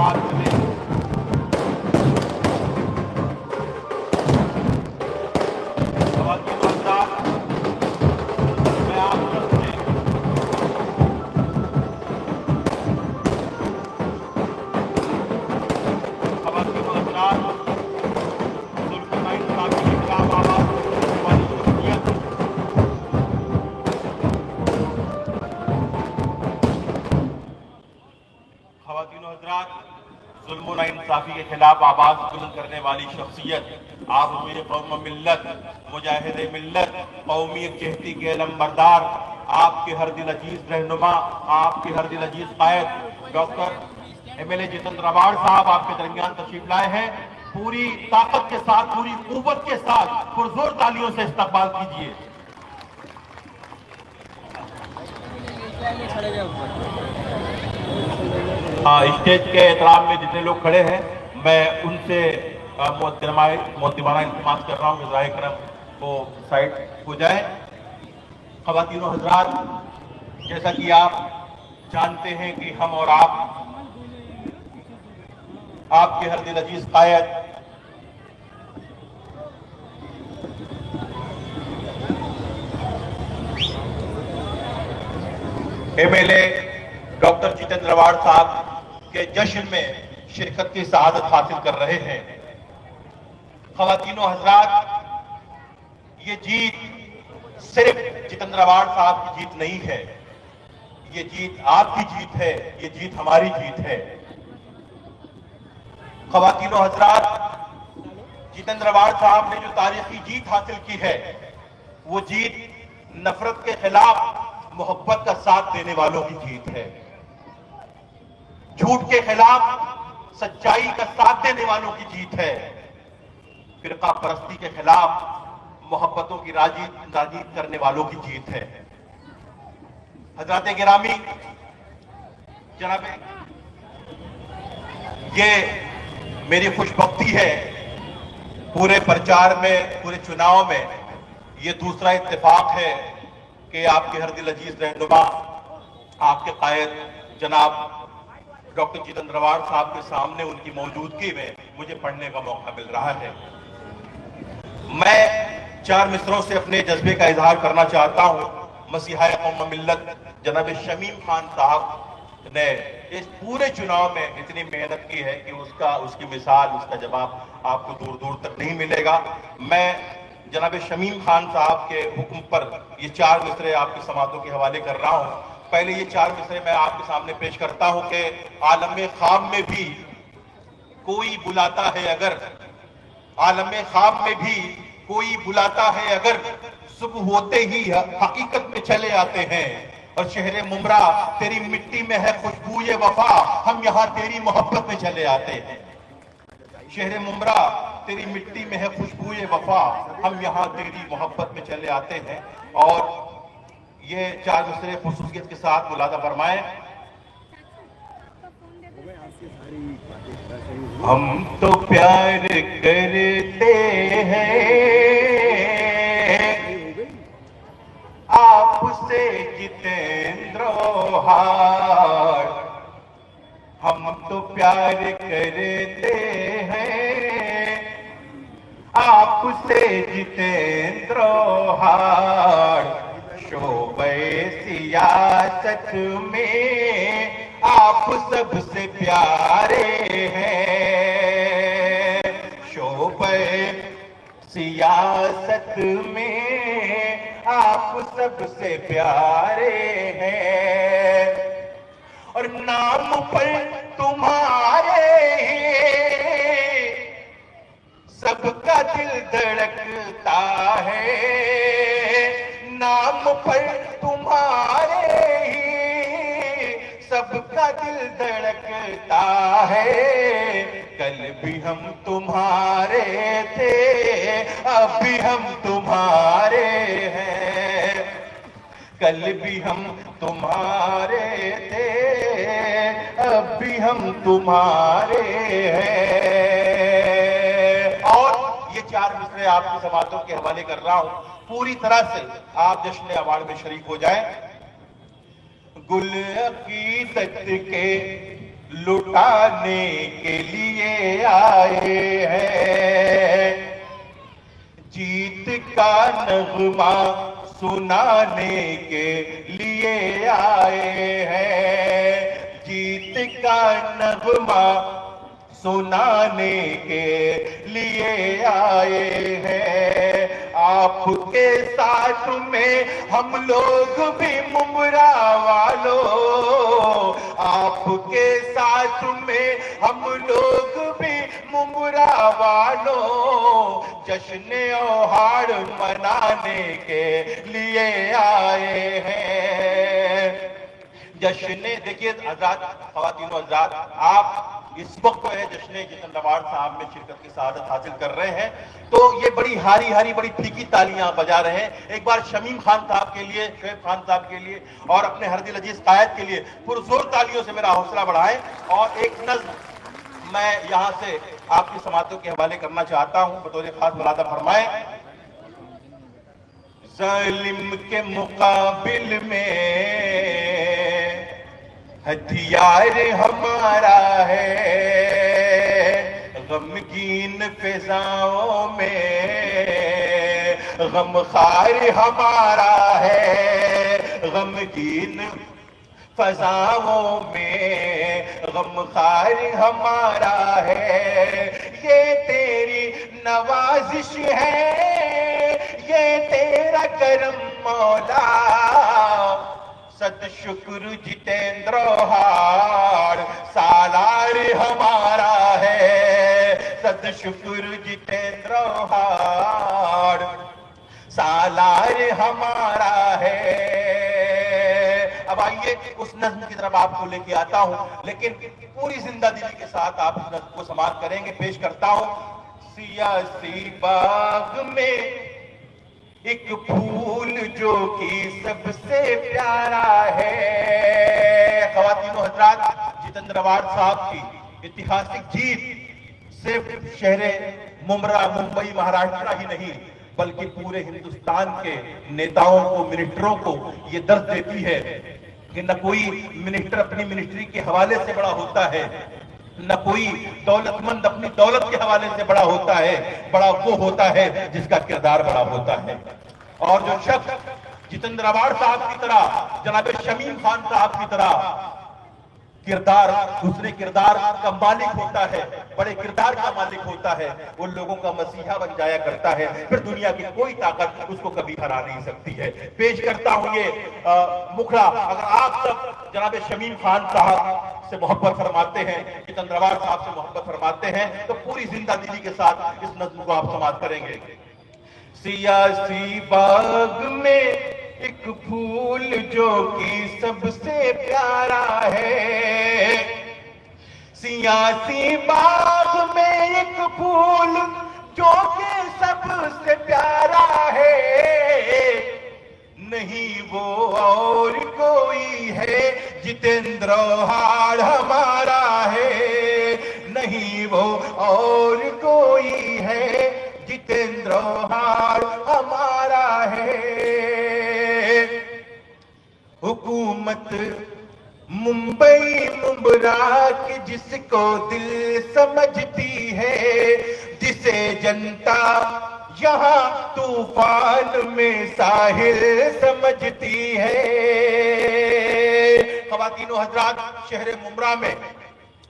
आवाज सुने। खवातीन और हज़रात, मैं आप सबसे खवातीन और हज़रात, जुल्म नाइंसाफी के खिलाफ आवाज उठाने वाली शख्सियत, खवातीन और हज़रात, जुल्म नाइंसाफी के खिलाफ आवाज बुलंद करने वाली शख्सियत, आप मेरे कौम मिल्लत, मुजाहिद मिल्लत, कौमी चहती के अलमबरदार, आपके हर दिल अजीज रहनुमा, आपके हर दिल अजीज कायद डॉक्टर MLA जितेंद्र रवाड़ साहब आपके दरमियान तशरीफ लाए हैं। पूरी ताकत के साथ, पूरी कुव्वत के साथ पुरजोर तालियों से इस्तकबाल कीजिए। स्टेज के एहतराम में जितने लोग खड़े हैं, मैं उनसे मोहतरमाना इल्तिमास कर रहा हूँ कि ज़ाहिर करम वो साइड हो जाए। ख़वातीन और हज़रात, जैसा कि आप जानते हैं कि हम और आपके हर दिल अजीज कायद MLA डॉक्टर जितेंद्र रवाड़ साहब के जश्न में शिरकत की सआदत हासिल कर रहे हैं। ख़वातीन और हज़रात, ये जीत सिर्फ जितेंद्र रवाड़ साहब की जीत नहीं है, ये जीत आपकी जीत है, ये जीत हमारी जीत है। ख़वातीन और हज़रात, जितेंद्र रवाड़ साहब ने जो तारीखी जीत हासिल की है, वो जीत नफरत के खिलाफ मोहब्बत का साथ देने वालों की जीत है। झूठ के खिलाफ सच्चाई का साथ देने वालों की जीत है। फिरका परस्ती के खिलाफ मोहब्बतों की राजीत करने वालों की जीत है। हजरात गिरामी, जनाब, ये मेरी खुशबख्ती है, पूरे प्रचार में, पूरे चुनाव में ये दूसरा इत्तेफाक है कि आपके हर दिल अजीज रहनुमा, आपके कायद जनाब डॉक्टर जितेंद्र रवाड़ साहब के सामने उनकी मौजूदगी में मुझे पढ़ने का मौका मिल रहा है। मैं चार मिसरों से अपने जज्बे का इजहार करना चाहता हूं। मसीहा कौम मिल्लत जनाब शमीम खान साहब ने इस पूरे चुनाव में इतनी मेहनत की है कि उसकी मिसाल, उसका जवाब आपको दूर दूर तक नहीं मिलेगा। मैं जनाब शमीम खान साहब के हुक्म पर ये चार मिसरे आपकी समातों के हवाले कर रहा हूं। पहले ये चार मिसरे मैं आपके सामने पेश करता हूं कि आलम ख्वाब में भी कोई बुलाता है अगर, आलम ख्वाब में भी कोई बुलाता है अगर, सुबह होते ही हकीकत में चले आते हैं। और शहरे मुमरा तेरी मिट्टी में है खुशबूए वफा, हम यहाँ तेरी मोहब्बत में चले आते हैं। शहरे मुमरा तेरी मिट्टी में है खुशबूए वफा, हम यहाँ तेरी मोहब्बत में चले आते हैं। और ये चार मिसरे खुसूसियत के साथ मुलादा फरमाएं। हम तो प्यार करते हैं आपसे जितेंद्र हार, हम तो प्यार करते हैं आपसे जितेंद्र हार। शोबे सियासत में आप सबसे प्यारे हैं। शोबे सियासत में आप सबसे प्यारे हैं। और नाम पर तुम्हारे सबका दिल धड़कता है। नाम पर तुम्हारे सबका दिल धड़कता है। कल भी हम तुम्हारे थे, अब भी हम तुम्हारे हैं। कल भी हम तुम्हारे थे, अब भी हम तुम्हारे हैं। और ये चार मिसरे आपकी समातों के हवाले कर रहा हूं, पूरी तरह से आप जश्न अवार्ड में शरीक हो जाएं। गुल अकीदत के लुटाने के लिए आए हैं, जीत का नगमा सुनाने के लिए आए हैं, जीत का नगमा सुनाने के लिए आए हैं। आपके साथ में हम लोग भी मुमरा वालों, आपके साथ में हम लोग भी मुमरा वालों, जश्न औहार मनाने के लिए आए हैं। जश्न देखिए आजाद ख़वातीन और आजाद, आप इस वक्त है जश्न जितन रवाड़ साहब में शिरकत की सआदत हासिल कर रहे हैं, तो ये बड़ी हारी हारी बड़ी फीकी तालियां बजा रहे हैं। एक बार शमीम खान साहब के लिए, शोएब खान साहब के लिए और अपने हरदिल अजीज कायद के लिए पुरजोर तालियों से मेरा हौसला बढ़ाएं। और एक नज़्म मैं यहां से आपकी समातों के हवाले करना चाहता हूं, बतौर खास मुलादा फरमाएं। जालिम के मुकाबिल में हथियार हमारा है, गमगीन फिजाओं में गमखार हमारा है, गमगीन फजाओं में गमखार हमारा है। ये तेरी नवाजिश है, ये तेरा करम मौला, सद शुक्र जितेंद्र हार सालार हमारा है, सद शुक्र जितेंद्र हार सालार हमारा है। अब आइए उस नज्म की तरफ आपको लेके आता हूं, लेकिन पूरी जिंदा दिली के साथ आप इस नज्म को समाप्त करेंगे। पेश करता हूं। सियासी बाग में एक फूल जो कि सबसे प्यारा है। ख़वातीन और हज़रात, जितेंद्र रवाड़ साहब की ऐतिहासिक जीत सिर्फ शहरे मुमरा, मुंबई, महाराष्ट्र ही नहीं बल्कि पूरे हिंदुस्तान के नेताओं को, मिनिस्टरों को ये दर्द देती है कि न कोई मिनिस्टर अपनी मिनिस्ट्री के हवाले से बड़ा होता है, न कोई दौलतमंद अपनी दौलत के हवाले से बड़ा होता है। बड़ा वो होता है जिसका किरदार बड़ा होता है। और जो शख्स जितेंद्र रवाड़ साहब की तरह, जनाब शमीम खान साहब की तरह किरदार, दूसरे किरदार का मालिक होता है, बड़े किरदार का मालिक होता है, उन लोगों का मसीहा बन जाया करता है, फिर दुनिया की कोई ताकत उसको कभी हरा नहीं सकती है। पेश करता हूं ये मुखड़ा। अगर आप सब जनाब शमीम खान साहब से मोहब्बत फरमाते हैं, जितेंद्र रवाड़ साहब से मोहब्बत फरमाते हैं, तो पूरी जिंदा दिली के साथ इस नज़्म को आप समाप्त करेंगे। सियासी बाग में एक फूल जो कि सबसे प्यारा है, सियासी बाग में एक फूल जो कि सबसे प्यारा है। नहीं वो और कोई है, जितेंद्र हार हमारा है। नहीं वो और कोई है, जितेंद्र हार हमारा है। हुकूमत मुंबई मुंबरा की जिसको दिल समझती है, जिसे जनता यहाँ तूफान में साहिल समझती है। ख़वातीनो हज़रात, शहर मुमरा में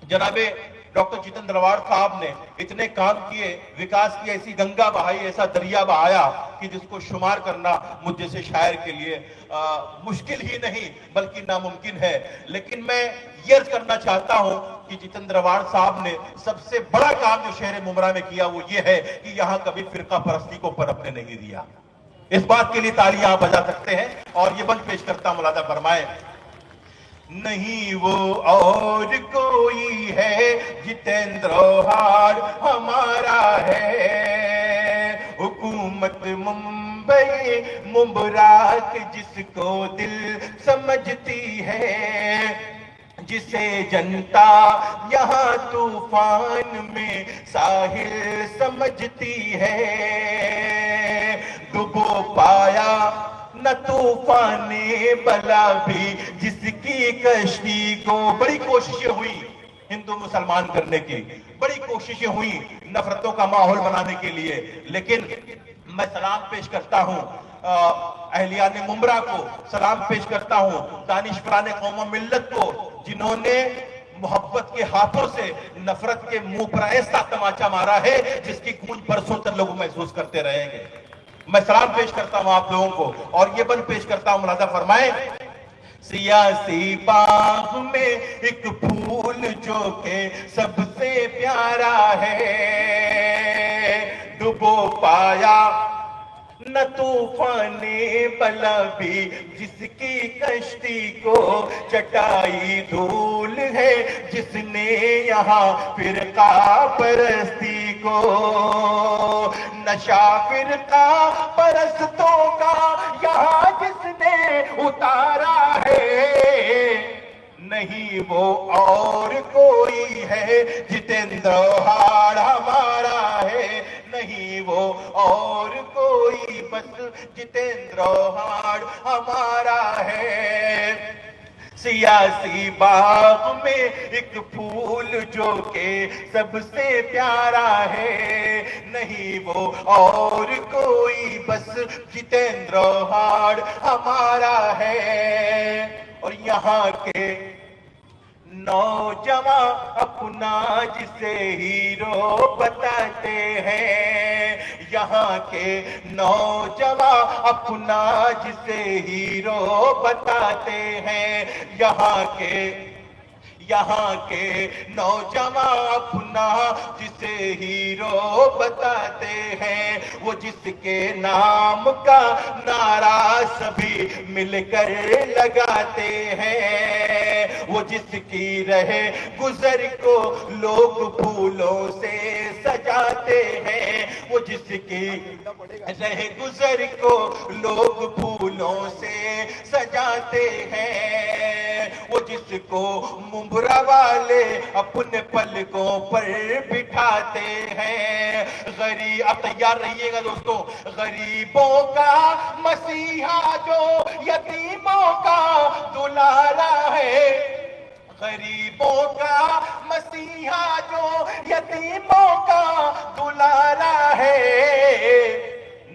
जनाबे डॉक्टर जितेंद्र रवाड़ साहब ने इतने काम किए, विकास की ऐसी गंगा बहाई, ऐसा दरिया बहाया कि जिसको शुमार करना मुझ जैसे शायर के लिए मुश्किल ही नहीं बल्कि नामुमकिन है। लेकिन मैं ये अर्ज करना चाहता हूं कि जितेंद्र रवाड़ साहब ने सबसे बड़ा काम जो शहर मुमरा में किया वो ये है कि यहां कभी फिरका परस्ती को पनपने नहीं दिया। इस बात के लिए तालियां आप बजा सकते हैं। और ये बंद पेश करता हूं, मुलादा फरमाए। नहीं वो और कोई है, जितेंद्र हार हमारा है। हुकूमत मुंबई मुंबरा के जिसको दिल समझती है, जिसे जनता यहाँ तूफान में साहिल समझती है। डुबो पाया न तूफाने बला भी जिसकी कश्ती को, बड़ी कोशिशें हुई हिंदू मुसलमान करने की। बड़ी कोशिशें हुई नफरतों का माहौल बनाने के लिए, लेकिन मैं सलाम पेश करता हूं अहलियान मुमरा को, सलाम पेश करता हूं दानिशवरान कौम मिल्लत को, जिन्होंने मोहब्बत के हाथों से नफरत के मुंह पर ऐसा तमाचा मारा है जिसकी गूंज बरसों तक लोग महसूस करते रहेंगे। मैं सलाम पेश करता हूं आप लोगों को और ये बंद पेश करता हूं, मुलाजा फरमाए। सियासी बाग में एक फूल जो के सबसे प्यारा है, डुबो पाया न तूफाने बला भी जिसकी कश्ती को, चटाई धूल है जिसने यहाँ फिरका परस्ती को, नशा फिरका परस्तों का यहाँ जिसने उतारा है, नहीं वो और कोई है जितेंद्र हाड़ हमारा है, नहीं वो और कोई बस जितेंद्र हाड़ हमारा है। सियासी बाग में एक फूल जो के सबसे प्यारा है, नहीं वो और कोई बस जितेंद्र हाड़ हमारा है। और यहाँ के नौजवान अपना जिसे हीरो बताते हैं, यहाँ के नौजवान अपना जिसे हीरो बताते हैं, यहाँ के नौजवान अपना जिसे हीरो बताते हैं, वो जिसके नाम का नारा सभी मिलकर लगाते हैं, वो जिसकी रहे गुजर को लोग फूलों से सजाते हैं, वो जिसकी रहे गुजर को लोग फूलों से सजाते हैं, वो जिसको मुंबरा वाले अपने पलकों पर बिठाते हैं। गरीब, अब तैयार रहिएगा दोस्तों, गरीबों का मसीहा जो यतीमों का दुलारा है, गरीबों का मसीहा जो यतीमों का दुलारा है,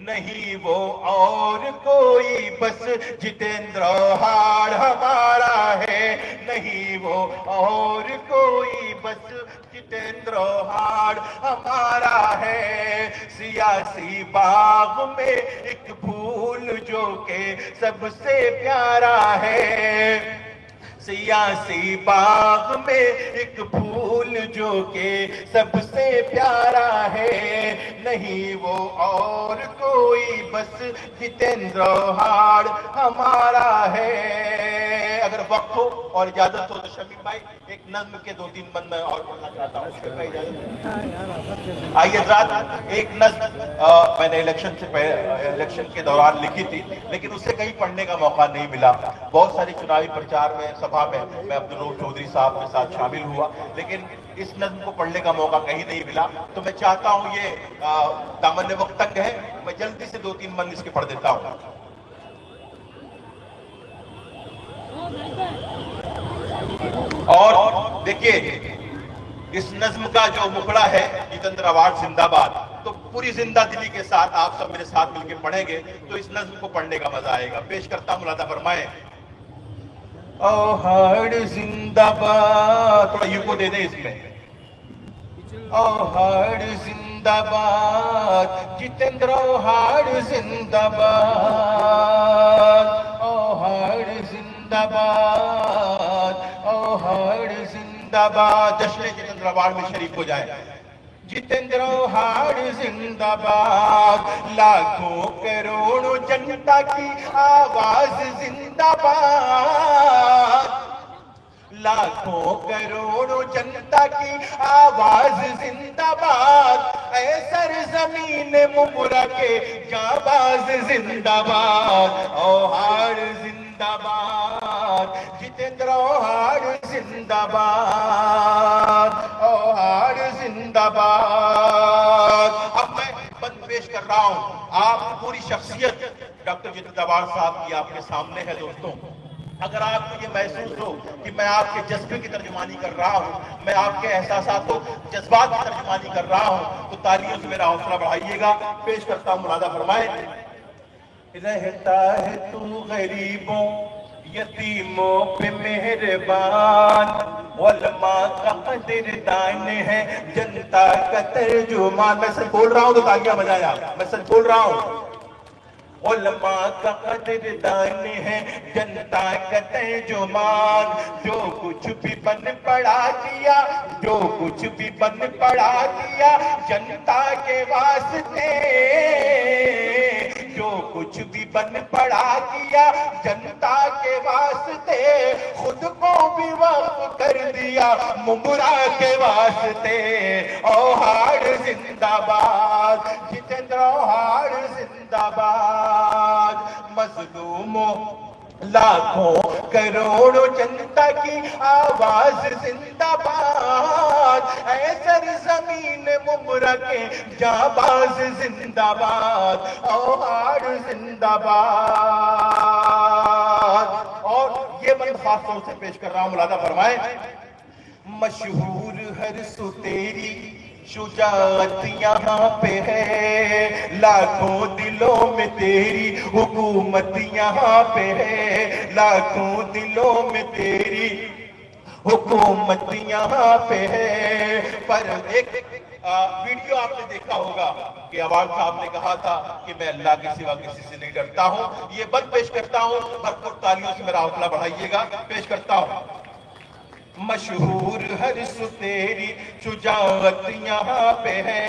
नहीं वो और कोई बस जितेंद्र हाड़ हमारा है, नहीं वो और कोई बस जितेंद्र हाड़ हमारा है। सियासी बाग में एक फूल जो के सबसे प्यारा है, सियासी बाग में एक फूल जो के सबसे प्यारा है, नहीं वो और कोई बस जितेंद्र हाड़ हमारा है। अगर वक्त हो और इजाजत हो तो शमीम भाई एक नज्म के 2-3 बंद मैं और बोलना चाहता हूँ, आइए हज़रात। एक नज्म मैंने इलेक्शन के दौरान लिखी थी, लेकिन उससे कहीं पढ़ने का मौका नहीं मिला। बहुत सारी चुनावी प्रचार में सभा में मैं अब्दुल रऊफ चौधरी साहब के साथ शामिल हुआ, लेकिन इस नज्म को पढ़ने का मौका कहीं नहीं मिला। तो मैं चाहता हूँ, ये दामन वक्त तंग है, मैं जल्दी से 2-3 बंद इसके पढ़ देता हूँ। और देखिए इस नज्म का जो मुखड़ा है जितेंद्र अवार्ड जिंदाबाद, तो पूरी जिंदा दिली के साथ आप सब मेरे साथ मिलकर पढ़ेंगे तो इस नज्म को पढ़ने का मजा आएगा। पेश करता हूं, मुलादा फरमाए। ओ हाड़ जिंदाबाद, थोड़ा यूको दे दे इसमें। ओ हाड़ जिंदाबाद, जितेंद्र हाड़ जिंदाबाद, ओ हाड़ जिंदाबाद, ओ हाड़ जिंदाबाद। जश्न जितेंद्र अवार्ड में शरीक हो जाए। जितेंद्र हाड़ जिंदाबाद, लाखों करोड़ों जनता की आवाज जिंदाबाद, लाखों करोड़ों जनता की आवाज जिंदाबाद, ऐ सरजमीन मुमरा के जाबाज जिंदाबाद, ओ हाड़ जिंदाबाद, जितेंद्र हाड़ जिंदाबाद, ओ हाड़ जिंदाबाद। अब मैं बंद पेश कर रहा हूं, आप पूरी शख्सियत डॉक्टर जितेंद्र अवार्ड साहब की आपके सामने है दोस्तों। अगर आपको ये महसूस हो कि मैं आपके जज्बे की तर्जुमानी कर रहा हूँ, मैं आपके एहसासातों जज्बात की तर्जुमानी कर रहा हूँ, तो तालियों से मेरा हौसला बढ़ाइएगा। पेश करता हूँ, मुलादा फरमाए। रहता है तू गरीबों यतीमों पे मेहरबान, उलमा का कदरदान है, जनता का तर्जुमान। मैं सच बोल रहा हूँ तो तालियां बजाया, मैं सच बोल रहा हूँ। उलमा का कदरदान है, जनता का तर्जुमान, जो कुछ भी बन पड़ा दिया, जो कुछ भी बन पड़ा दिया जनता के वास्ते, जो कुछ भी बन पड़ा दिया जनता के वास्ते, खुद को भी वक्फ कर दिया मुमरा के वास्ते। औहाड़ जिंदाबाद, जितेंद्र औहाड़ जिंदाबाद, मजलूमों लाखों करोड़ों जनता की आवाज जिंदाबाद, ऐसर जमीन मुमरा के जाबाज जिंदाबाद, औहाड़ जिंदाबाद। और ये मैं खास तौर से पेश कर रहा हूं, मुलादा फरमाए। मशहूर हर सु तेरी शुजाअत यहाँ पे है, लाखों दिलों में तेरी हुकूमत यहाँ पे है, लाखों दिलों में तेरी हुकूमत यहाँ पे है। पर एक वीडियो आपने देखा होगा कि अवाम साहब ने कहा था कि मैं अल्लाह के सिवा किसी से नहीं डरता हूँ। ये बंद पेश करता हूँ, भरपूर तालियों से मेरा हौसला बढ़ाइएगा। पेश करता हूँ। मशहूर हर सु तेरी शुजाअत यहाँ पे है,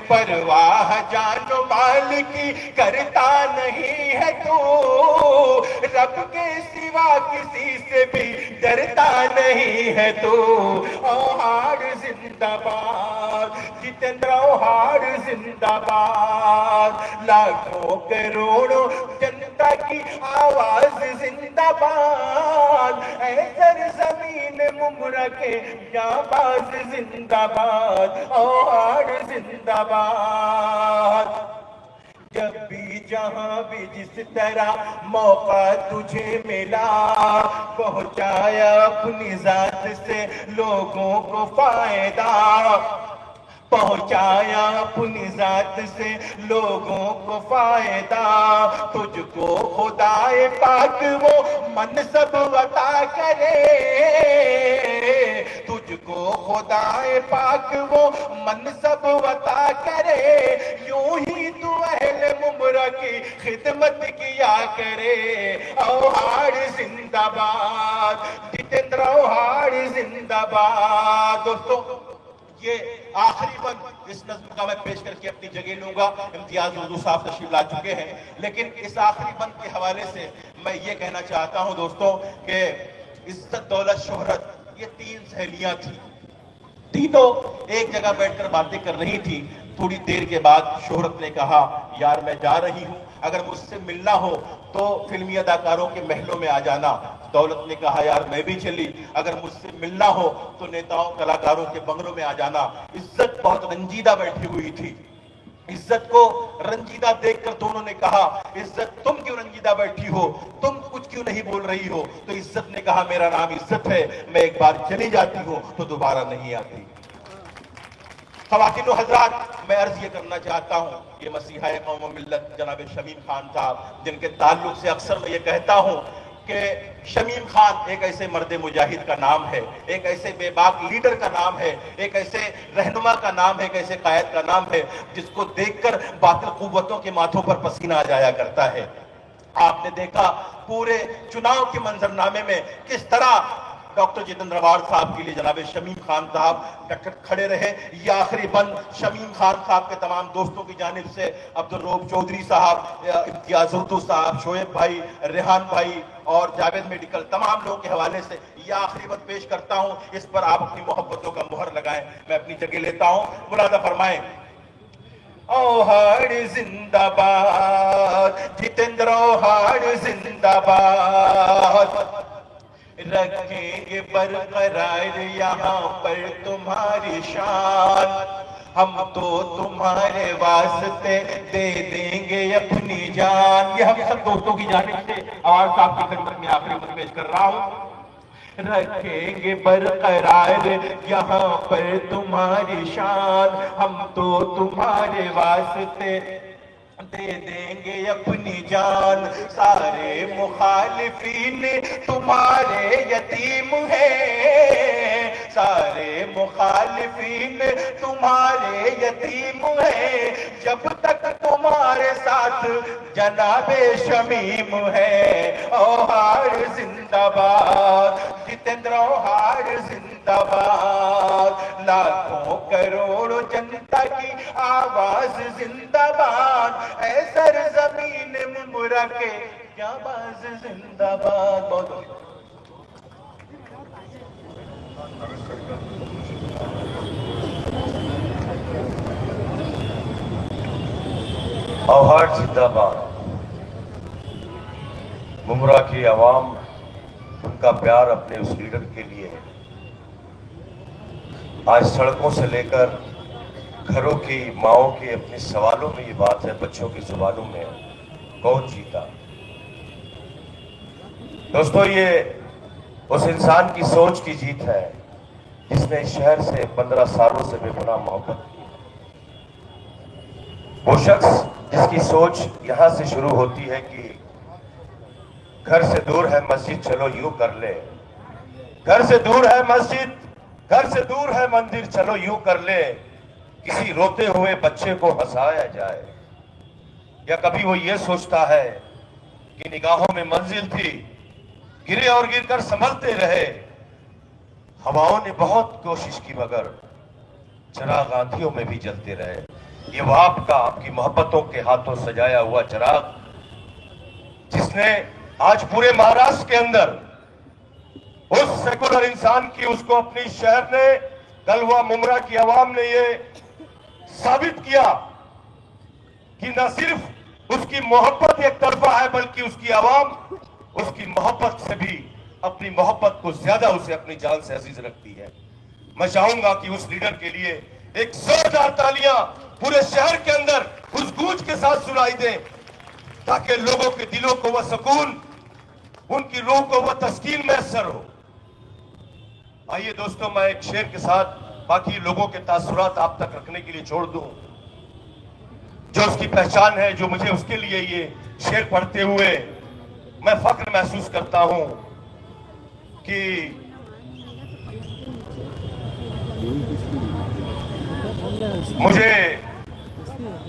परवाह जानो माल की करता नहीं है तू, रब के सिवा किसी से भी डरता नहीं है तू। औहाड़ जिंदाबाद, जितेंद्र औहाड़ जिंदाबाद, लाखों करोड़ों जनता की आवाज जिंदाबाद, ऐसर जमीन मुमरा के जाबाज जिंदाबाद, औहाड़ जिंदाबाद। जब भी जहां भी जिस तरह मौका तुझे मिला, पहुंचाया अपनी जात से लोगों को फायदा, पहुंचाया अपनी जात से लोगों को फायदा। तुझको खुदाए पाक वो मनसब अता करे, तुझको खुदाए पाक वो मनसब अता करे, यूं ही तू अहले मुमरा की खिदमत किया करे। औहाड़ जिंदाबाद, जितेंद्र औहाड़ जिंदाबाद। दोस्तों, ये आखिरी बंद इस नज़्म का मैं पेश करके अपनी जगह लूंगा। इम्तियाज उर्दू साहब तशरीफ ला चुके हैं, लेकिन इस आखिरी बंद के हवाले से मैं ये कहना चाहता हूं दोस्तों कि इज्जत दौलत शोहरत ये तीन सहेलियां थी, तीनों एक जगह बैठकर बातें कर रही थी। थोड़ी देर के बाद शोहरत ने कहा, यार मैं जा रही हूं, अगर मुझसे मिलना हो तो फिल्मी अदाकारों के महलों में आ जाना। दौलत ने कहा, यार मैं भी चली, अगर मुझसे मिलना हो तो नेताओं कलाकारों के बंगलों में आ जाना। इज्जत बहुत रंजीदा बैठी हुई थी। इज्जत को रंजीदा देखकर दोनों ने कहा, इज्जत तुम क्यों रंजीदा बैठी हो, तुम कुछ क्यों नहीं बोल रही हो? तो इज्जत ने कहा, मेरा नाम इज्जत है, मैं एक बार चली जाती हूं तो दोबारा नहीं आती। ख़वातीन व हज़रात, मैं अर्ज ये करना चाहता हूँ, ये मसीहा कौम व मिल्लत जनाब शमीम खान साहब, जिनके ताल्लुक से अक्सर मैं ये कहता हूँ कि शमीम खान एक ऐसे मर्द मुजाहिद का नाम है, एक ऐसे बेबाक लीडर का नाम है, एक ऐसे रहनुमा का नाम है, एक ऐसे कायद का नाम है जिसको देखकर बातिल कुव्वतों के माथों पर पसीना आ जाया करता है। आपने देखा पूरे चुनाव के मंजरनामे में किस तरह डॉक्टर जितेंद्र अवार्ड साहब के लिए जनाब शमीम खान साहब डटकर खड़े रहे। ये आखिरी बंद शमीम खान साहब के तमाम दोस्तों की जानिब से, अब्दुल रऊफ चौधरी साहब, इम्तियाज उर्दू साहब, शोएब भाई, रेहान भाई और जावेद मेडिकल, तमाम लोगों के हवाले से यह आखिरी बंद पेश करता हूँ। इस पर आप अपनी मोहब्बतों का मुहर लगाएं। मैं अपनी जगह लेता हूँ, मुलादा फरमाएं। औहाड़ जिंदाबाद, जितेंद्र औहाड़ जिंदाबाद, रखेंगे बरकरार यहाँ पर तुम्हारी शान, हम तो तुम्हारे वास्ते दे देंगे अपनी जान। ये हम सब दोस्तों की जानिब से आवाज साहब की खिदमत में आखिरी पेश कर रहा हूं। रखेंगे बरकरार यहाँ पर तुम्हारी शान, हम तो तुम्हारे वास्ते दे देंगे अपनी जान। सारे मुखालिफीन तुम्हारे यतीम हैं, सारे मुखालिफीन तुम्हारे यतीम हैं। जब तक तुम्हारे साथ जनाबे शमीम है। औहार जिंदाबाद, जितेंद्र औहार जिंदाबाद। लाखों करोड़ों जनता की आवाज जिंदाबाद। ऐ सरज़मीन मुमरा के जाबाज जिंदाबाद। बहुत औहार जिंदाबाद। मुमरा की आवाम, उनका प्यार अपने उस लीडर के लिए है। आज सड़कों से लेकर घरों की माओं के अपने सवालों में ये बात है, बच्चों की जुबानों में, कौन जीता। दोस्तों, ये उस इंसान की सोच की जीत है जिसने इस शहर से 15 सालों से बेपनाह मोहब्बत की। वो शख्स जिसकी सोच यहां से शुरू होती है कि घर से दूर है मस्जिद, चलो यूं कर ले। घर से दूर है मस्जिद, घर से दूर है मंदिर, चलो यूं कर ले। किसी रोते हुए बच्चे को हंसाया जाए। या कभी वो ये सोचता है कि निगाहों में मंजिल थी, गिरे और गिरकर संभलते रहे। हवाओं ने बहुत कोशिश की मगर चिराग आंधियों में भी जलते रहे। ये वो आपका, आपकी मोहब्बतों के हाथों सजाया हुआ चिराग, जिसने आज पूरे महाराष्ट्र के अंदर उस सेकुलर इंसान की, उसको अपनी शहर ने, गलवा मुमरा की आवाम ने ये साबित किया कि न सिर्फ उसकी मोहब्बत एक तरफा है बल्कि उसकी आवाम उसकी मोहब्बत से भी अपनी मोहब्बत को ज्यादा उसे अपनी जान से अजीज रखती है। मैं चाहूंगा कि उस लीडर के लिए एक जोरदार तालियां पूरे शहर के अंदर उस गूंज के साथ सुनाई दें, ताकि लोगों के दिलों को वह सुकून, उनकी रूह को वह तस्कीन मैसर हो। आइए दोस्तों, मैं एक शेर के साथ बाकी लोगों के तासुरात आप तक रखने के लिए छोड़ दूं। जो उसकी पहचान है, जो मुझे उसके लिए ये शेर पढ़ते हुए मैं फख्र महसूस करता हूं कि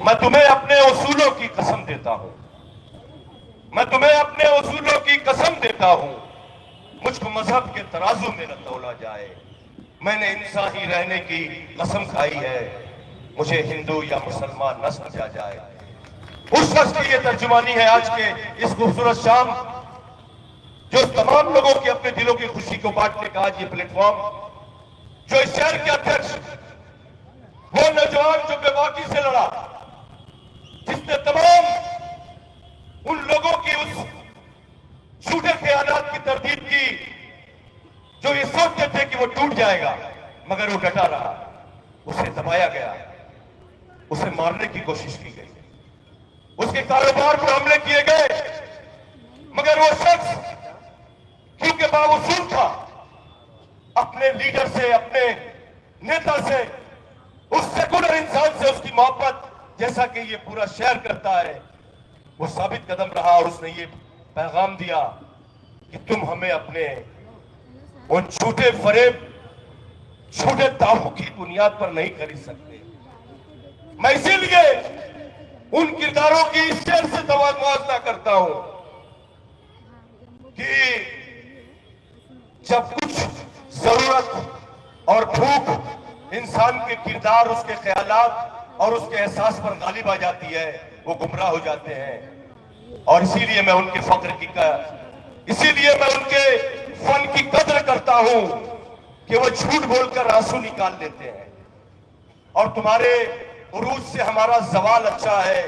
मैं तुम्हें अपने उसूलों की कसम देता हूं, मैं तुम्हें अपने उसूलों की कसम देता हूं। मुझको मजहब के तराजू में न तोला जाए। मैंने इंसान ही रहने की कसम खाई है, मुझे हिंदू या मुसलमान न समझा जाए। उस शख्स की ये तर्जुमानी है आज के इस खूबसूरत शाम, जो तमाम लोगों के अपने दिलों की खुशी को बांटने का आज ये प्लेटफॉर्म, जो इस शहर के अध्यक्ष, वो नौजवान जो बेबाकी से लड़ा, जिसने तमाम उन लोगों की उस झूठे ख्यालात की तरदीद की जो ये सोचते थे कि वो टूट जाएगा, मगर वो डटा रहा। उसे दबाया गया, उसे मारने की कोशिश की गई, उसके कारोबार पर हमले किए गए, मगर वो शख्स क्योंकि बावसूल था, अपने लीडर से, अपने नेता से, उस सेकुलर इंसान से उसकी मोहब्बत, जैसा कि ये पूरा शहर करता है, वो साबित कदम रहा और उसने ये पैगाम दिया कि तुम हमें अपने उन झूठे फरेब, झूठे दावों की बुनियाद पर नहीं खरीद सकते। मैं इसीलिए उन किरदारों की इस शहर से तवाज़ुन करता हूं कि जब कुछ जरूरत और भूख इंसान के किरदार, उसके ख्यालात और उसके एहसास पर गालिब आ जाती है, वो गुमराह हो जाते हैं। और इसीलिए मैं उनके इसीलिए मैं उनके फन की कदर करता हूं कि वो झूठ बोलकर आंसू निकाल लेते हैं। और तुम्हारे उरूज से हमारा सवाल अच्छा है,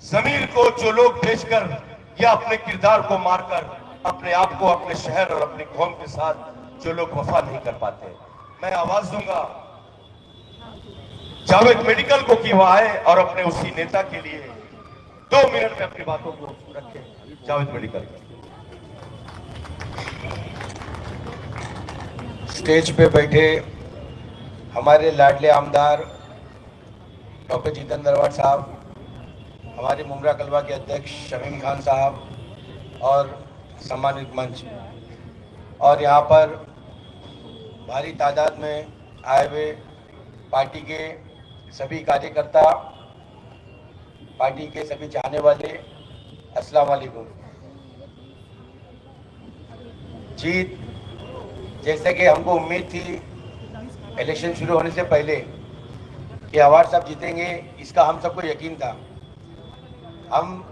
जमीर को जो लोग बेचकर या अपने किरदार को मारकर अपने आप को, अपने शहर और अपनी कौम के साथ जो लोग वफा नहीं कर पाते, मैं आवाज दूंगा जावेद मेडिकल को कि वो आए और अपने उसी नेता के लिए 2 मिनट में अपनी बातों को रखें। जावेद मेडिकल स्टेज पे बैठे हमारे लाडले आमदार डॉक्टर जितेंद्र नरवाल साहब, हमारे मुमरा कलवा के अध्यक्ष शमीम खान साहब और सम्मानित मंच, और यहाँ पर भारी तादाद में आए हुए पार्टी के सभी कार्यकर्ता, पार्टी के सभी चाहने वाले, अस्सलाम वालेकुम। जीत जैसे कि हमको उम्मीद थी इलेक्शन शुरू होने से पहले कि अवार्ड साहब जीतेंगे, इसका हम सबको यकीन था। हम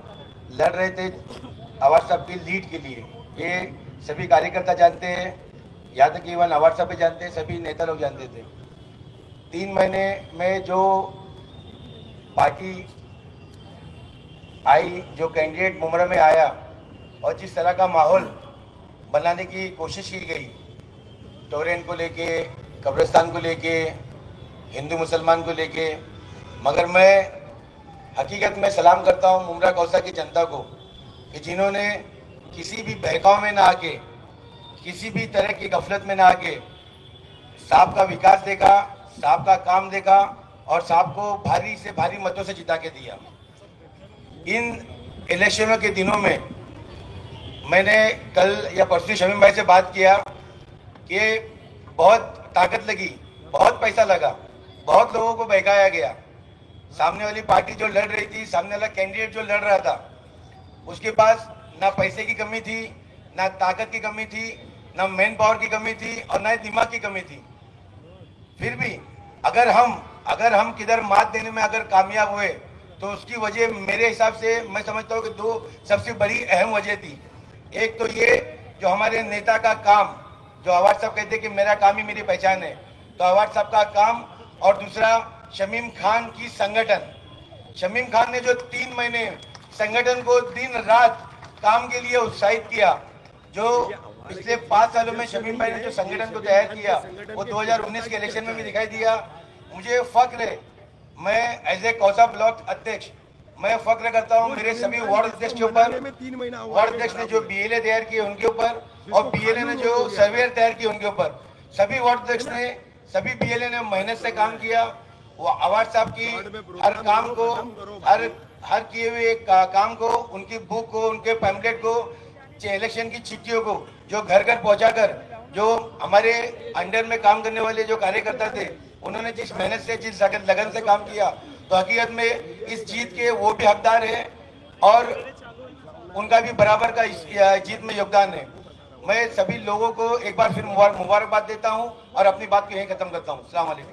लड़ रहे थे अवार्ड साहब की लीड के लिए, ये सभी कार्यकर्ता जानते हैं, यहाँ तक कि इवन अवार्ड साहब भी जानते हैं, सभी नेता लोग जानते थे। 3 महीने में जो पार्टी आई, जो कैंडिडेट मुमरा में आया और जिस तरह का माहौल बनाने की कोशिश की गई, टोरेन को लेके, कब्रिस्तान को लेके, हिंदू मुसलमान को लेके, मगर मैं हकीकत में सलाम करता हूँ मुमरा कौसा की जनता को कि जिन्होंने किसी भी बहकाव में ना आके, किसी भी तरह की गफलत में ना आके साहब का विकास देखा, साहब का काम देखा और साहब को भारी से भारी मतों से जिता के दिया। इन इलेक्शनों के दिनों में मैंने कल या परसों शमीम भाई से बात किया कि बहुत ताकत लगी, बहुत पैसा लगा, बहुत लोगों को बहकाया गया। सामने वाली पार्टी जो लड़ रही थी, सामने वाला कैंडिडेट जो लड़ रहा था, उसके पास ना पैसे की कमी थी, ना ताकत की कमी थी, ना मैन पावर की कमी थी और ना दिमाग की कमी थी। फिर भी अगर हम किधर मात देने में अगर कामयाब हुए तो उसकी वजह मेरे हिसाब से मैं समझता हूँ कि 2 सबसे बड़ी अहम वजह थी। एक तो ये जो हमारे नेता का काम, जो अवार्ड साहब कहते कि मेरा काम ही मेरी पहचान है, तो अवार्ड साहब का काम, और दूसरा शमीम खान की संगठन। शमीम खान ने जो 3 महीने संगठन को दिन रात काम के लिए उत्साहित किया, जो पिछले 5 सालों में शमीम भाई ने जो संगठन को तैयार किया वो 2019 के इलेक्शन में भी दिखाई दिया। मुझे फख्र है, मैं एज ए कौसा ब्लॉक अध्यक्ष मैं फख्र करता हूं मेरे सभी वार्ड अध्यक्ष के ऊपर, वार्ड अध्यक्ष ने जो बीएलए तैयार किए उनके ऊपर और बीएलए ने जो सर्वेयर तैयार किए उनके ऊपर। सभी वार्ड अध्यक्ष ने, सभी बीएलए ने मेहनत से काम किया। वो अवार्ड साहब की हर काम को, हर किए हुए काम को, उनकी बुक को, उनके पैम्पलेट को, इलेक्शन की चिट्ठियों को जो घर घर पहुंचाकर, जो हमारे अंडर में काम करने वाले जो कार्यकर्ता थे, उन्होंने जिस मेहनत से, जिस लगन से काम किया, तो हकीकत में इस जीत के वो भी हकदार है और उनका भी बराबर का इस जीत में योगदान है। मैं सभी लोगों को एक बार फिर मुबारकबाद देता हूं और अपनी बात को यहीं खत्म करता हूं। अस्सलाम वालेकुम।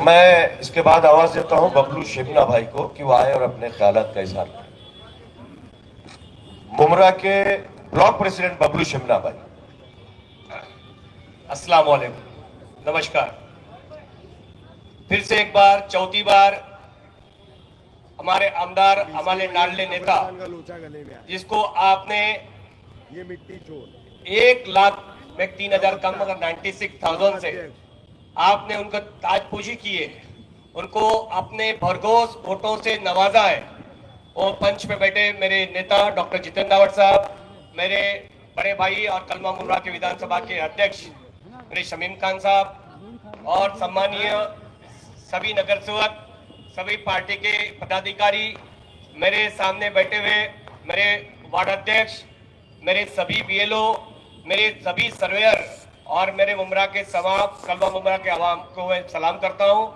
मैं इसके बाद आवाज देता हूं बबलू शिमला भाई को कि वो आए और अपने ख्यालात का इजहार करें। मुमरा के ब्लॉक प्रेसिडेंट बबलू शिमला भाई। अस्सलाम वालेकुम, नमस्कार। फिर से एक बार, चौथी बार हमारे आमदार, हमारे लाडले नेता, जिसको आपने 1,03,000 कम मगर 96,000 से आपने उनको ताजपोशी की है, उनको अपने भरघोस वोटों से नवाजा है। और पंच पे बैठे मेरे नेता डॉक्टर जितेंद्र नरवाल साहब, मेरे बड़े भाई और कलमा मुमरा के विधानसभा के अध्यक्ष मेरे शमीम खान साहब और सम्मानीय सभी नगर सेवक, सभी पार्टी के पदाधिकारी, मेरे सामने बैठे हुए मेरे वार्ड अध्यक्ष, मेरे सभी बीएलओ, मेरे सभी सर्वेयर और मेरे मुमरा के समाज, कलमा मुमरा के आवाम को मैं सलाम करता हूं।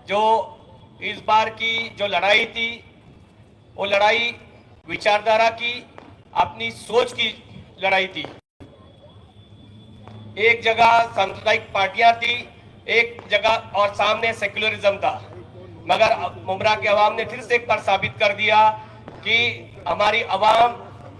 जो इस बार की जो लड़ाई थी, वो लड़ाई विचारधारा की, अपनी सोच की लड़ाई थी। एक जगह सांप्रदायिक पार्टियां थी, एक जगह और सामने सेक्युलरिज्म था, मगर मुमरा के अवाम ने फिर से एक बार साबित कर दिया कि हमारी अवाम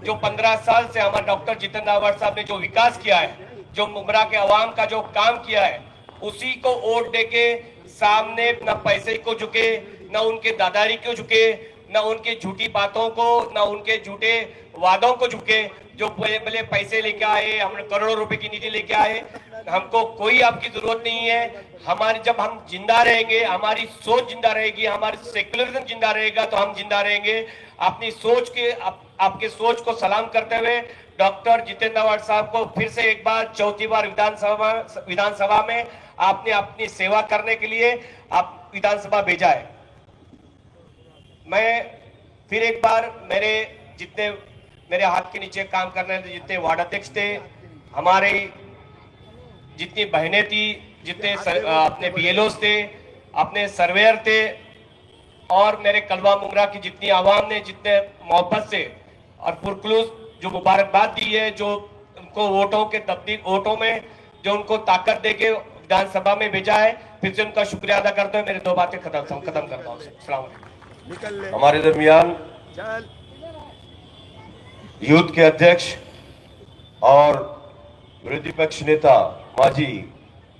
जो 15 साल से हमारे डॉक्टर जितेंद्र नरवाल साहब ने जो विकास किया है, जो मुमरा के अवाम का जो काम किया है, उसी को वोट देके सामने न पैसे को झुके, न उनके दादारी को झुके, न उनकी झूठी बातों को, न उनके झूठे वादों को झुके। जो बोले पैसे लेके आए, हम करोड़ों रुपए की नीति लेके आए, हमको कोई आपकी जरूरत नहीं है। हमारी जब हम जिंदा रहेंगे, हमारी सोच जिंदा रहेगी, हमारी सेक्युलरिज्म जिंदा रहेगा, तो हम जिंदा रहेंगे। अपनी सोच के आपके सोच को सलाम करते हुए डॉक्टर जितेंद्र अवार्ड साहब को फिर से एक बार, चौथी बार विधानसभा में आपने अपनी सेवा करने के लिए आप विधानसभा भेजा है। मैं फिर एक बार मेरे हाथ के नीचे काम करने वाले जितने वार्ड अध्यक्ष थे, हमारे जितनी बहनें थी, जितने अपने बीएलओ थे, अपने सर्वेयर थे, और मेरे कलवा मुंगरा की जितनी आवाम ने जितने मोहब्बत से और पुरखलूस जो मुबारकबाद दी है, जो उनको वोटों में जो उनको ताकत देके विधानसभा में भेजा है, फिर से उनका शुक्रिया अदा करते हुए मेरे दो बातें खत्म करता हूँ। अस्सलाम वालेकुम। हमारे दरमियान यूथ के अध्यक्ष और विरोधी पक्ष नेता माजी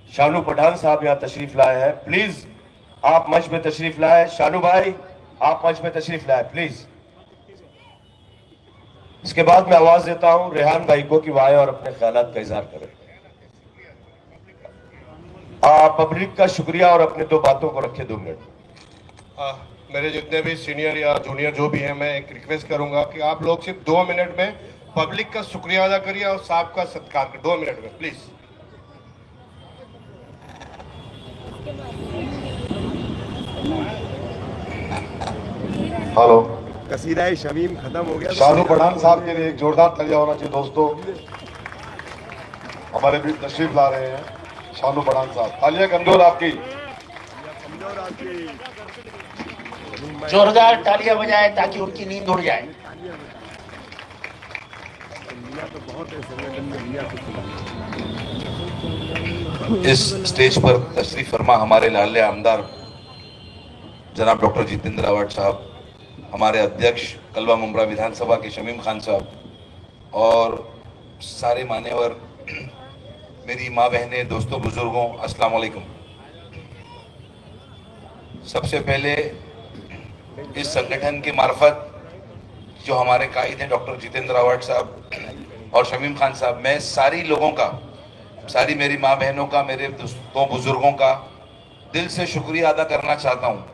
शानू पठान साहब यहाँ तशरीफ लाए हैं। प्लीज आप मंच में तशरीफ लाए। शानू भाई, आप मंच में तशरीफ लाए प्लीज। इसके बाद मैं आवाज देता हूं रेहान भाई को कि वो आए और अपने ख्यालात का इजहार करें। आप पब्लिक का शुक्रिया और अपने दो बातों को रखें 2 मिनट। मेरे जितने भी सीनियर या जूनियर जो भी हैं, मैं एक रिक्वेस्ट करूंगा कि आप लोग सिर्फ 2 मिनट में पब्लिक का शुक्रिया अदा करिए और साहब का सत्कार करिए 2 मिनट में प्लीज। हेलो, कसीदा शमीम खत्म हो गया। शानू पठान साहब के लिए एक जोरदार तालियां होना चाहिए दोस्तों। हमारे बीच तशरीफ ला रहे हैं शानू पठान साहब। तालियां कमजोर आपकी। जोरदार तालियां बजाएं ताकि उनकी नींद उड़ जाए। इस स्टेज पर तशरीफ फरमा हमारे लाडले आमदार जनाब डॉक्टर जितेंद्र अवार्ड साहब, हमारे अध्यक्ष कलवा मुमरा विधानसभा के शमीम खान साहब, और सारे मान्यवर, मेरी माँ बहनें, दोस्तों, बुजुर्गों, अस्सलाम वालेकुम। सबसे पहले इस संगठन के मार्फत जो हमारे कायद हैं डॉक्टर जितेंद्र अवार्ड साहब और शमीम खान साहब, मैं सारी लोगों का, सारी मेरी माँ बहनों का, मेरे दोस्तों, बुजुर्गों का दिल से शुक्रिया अदा करना चाहता हूँ।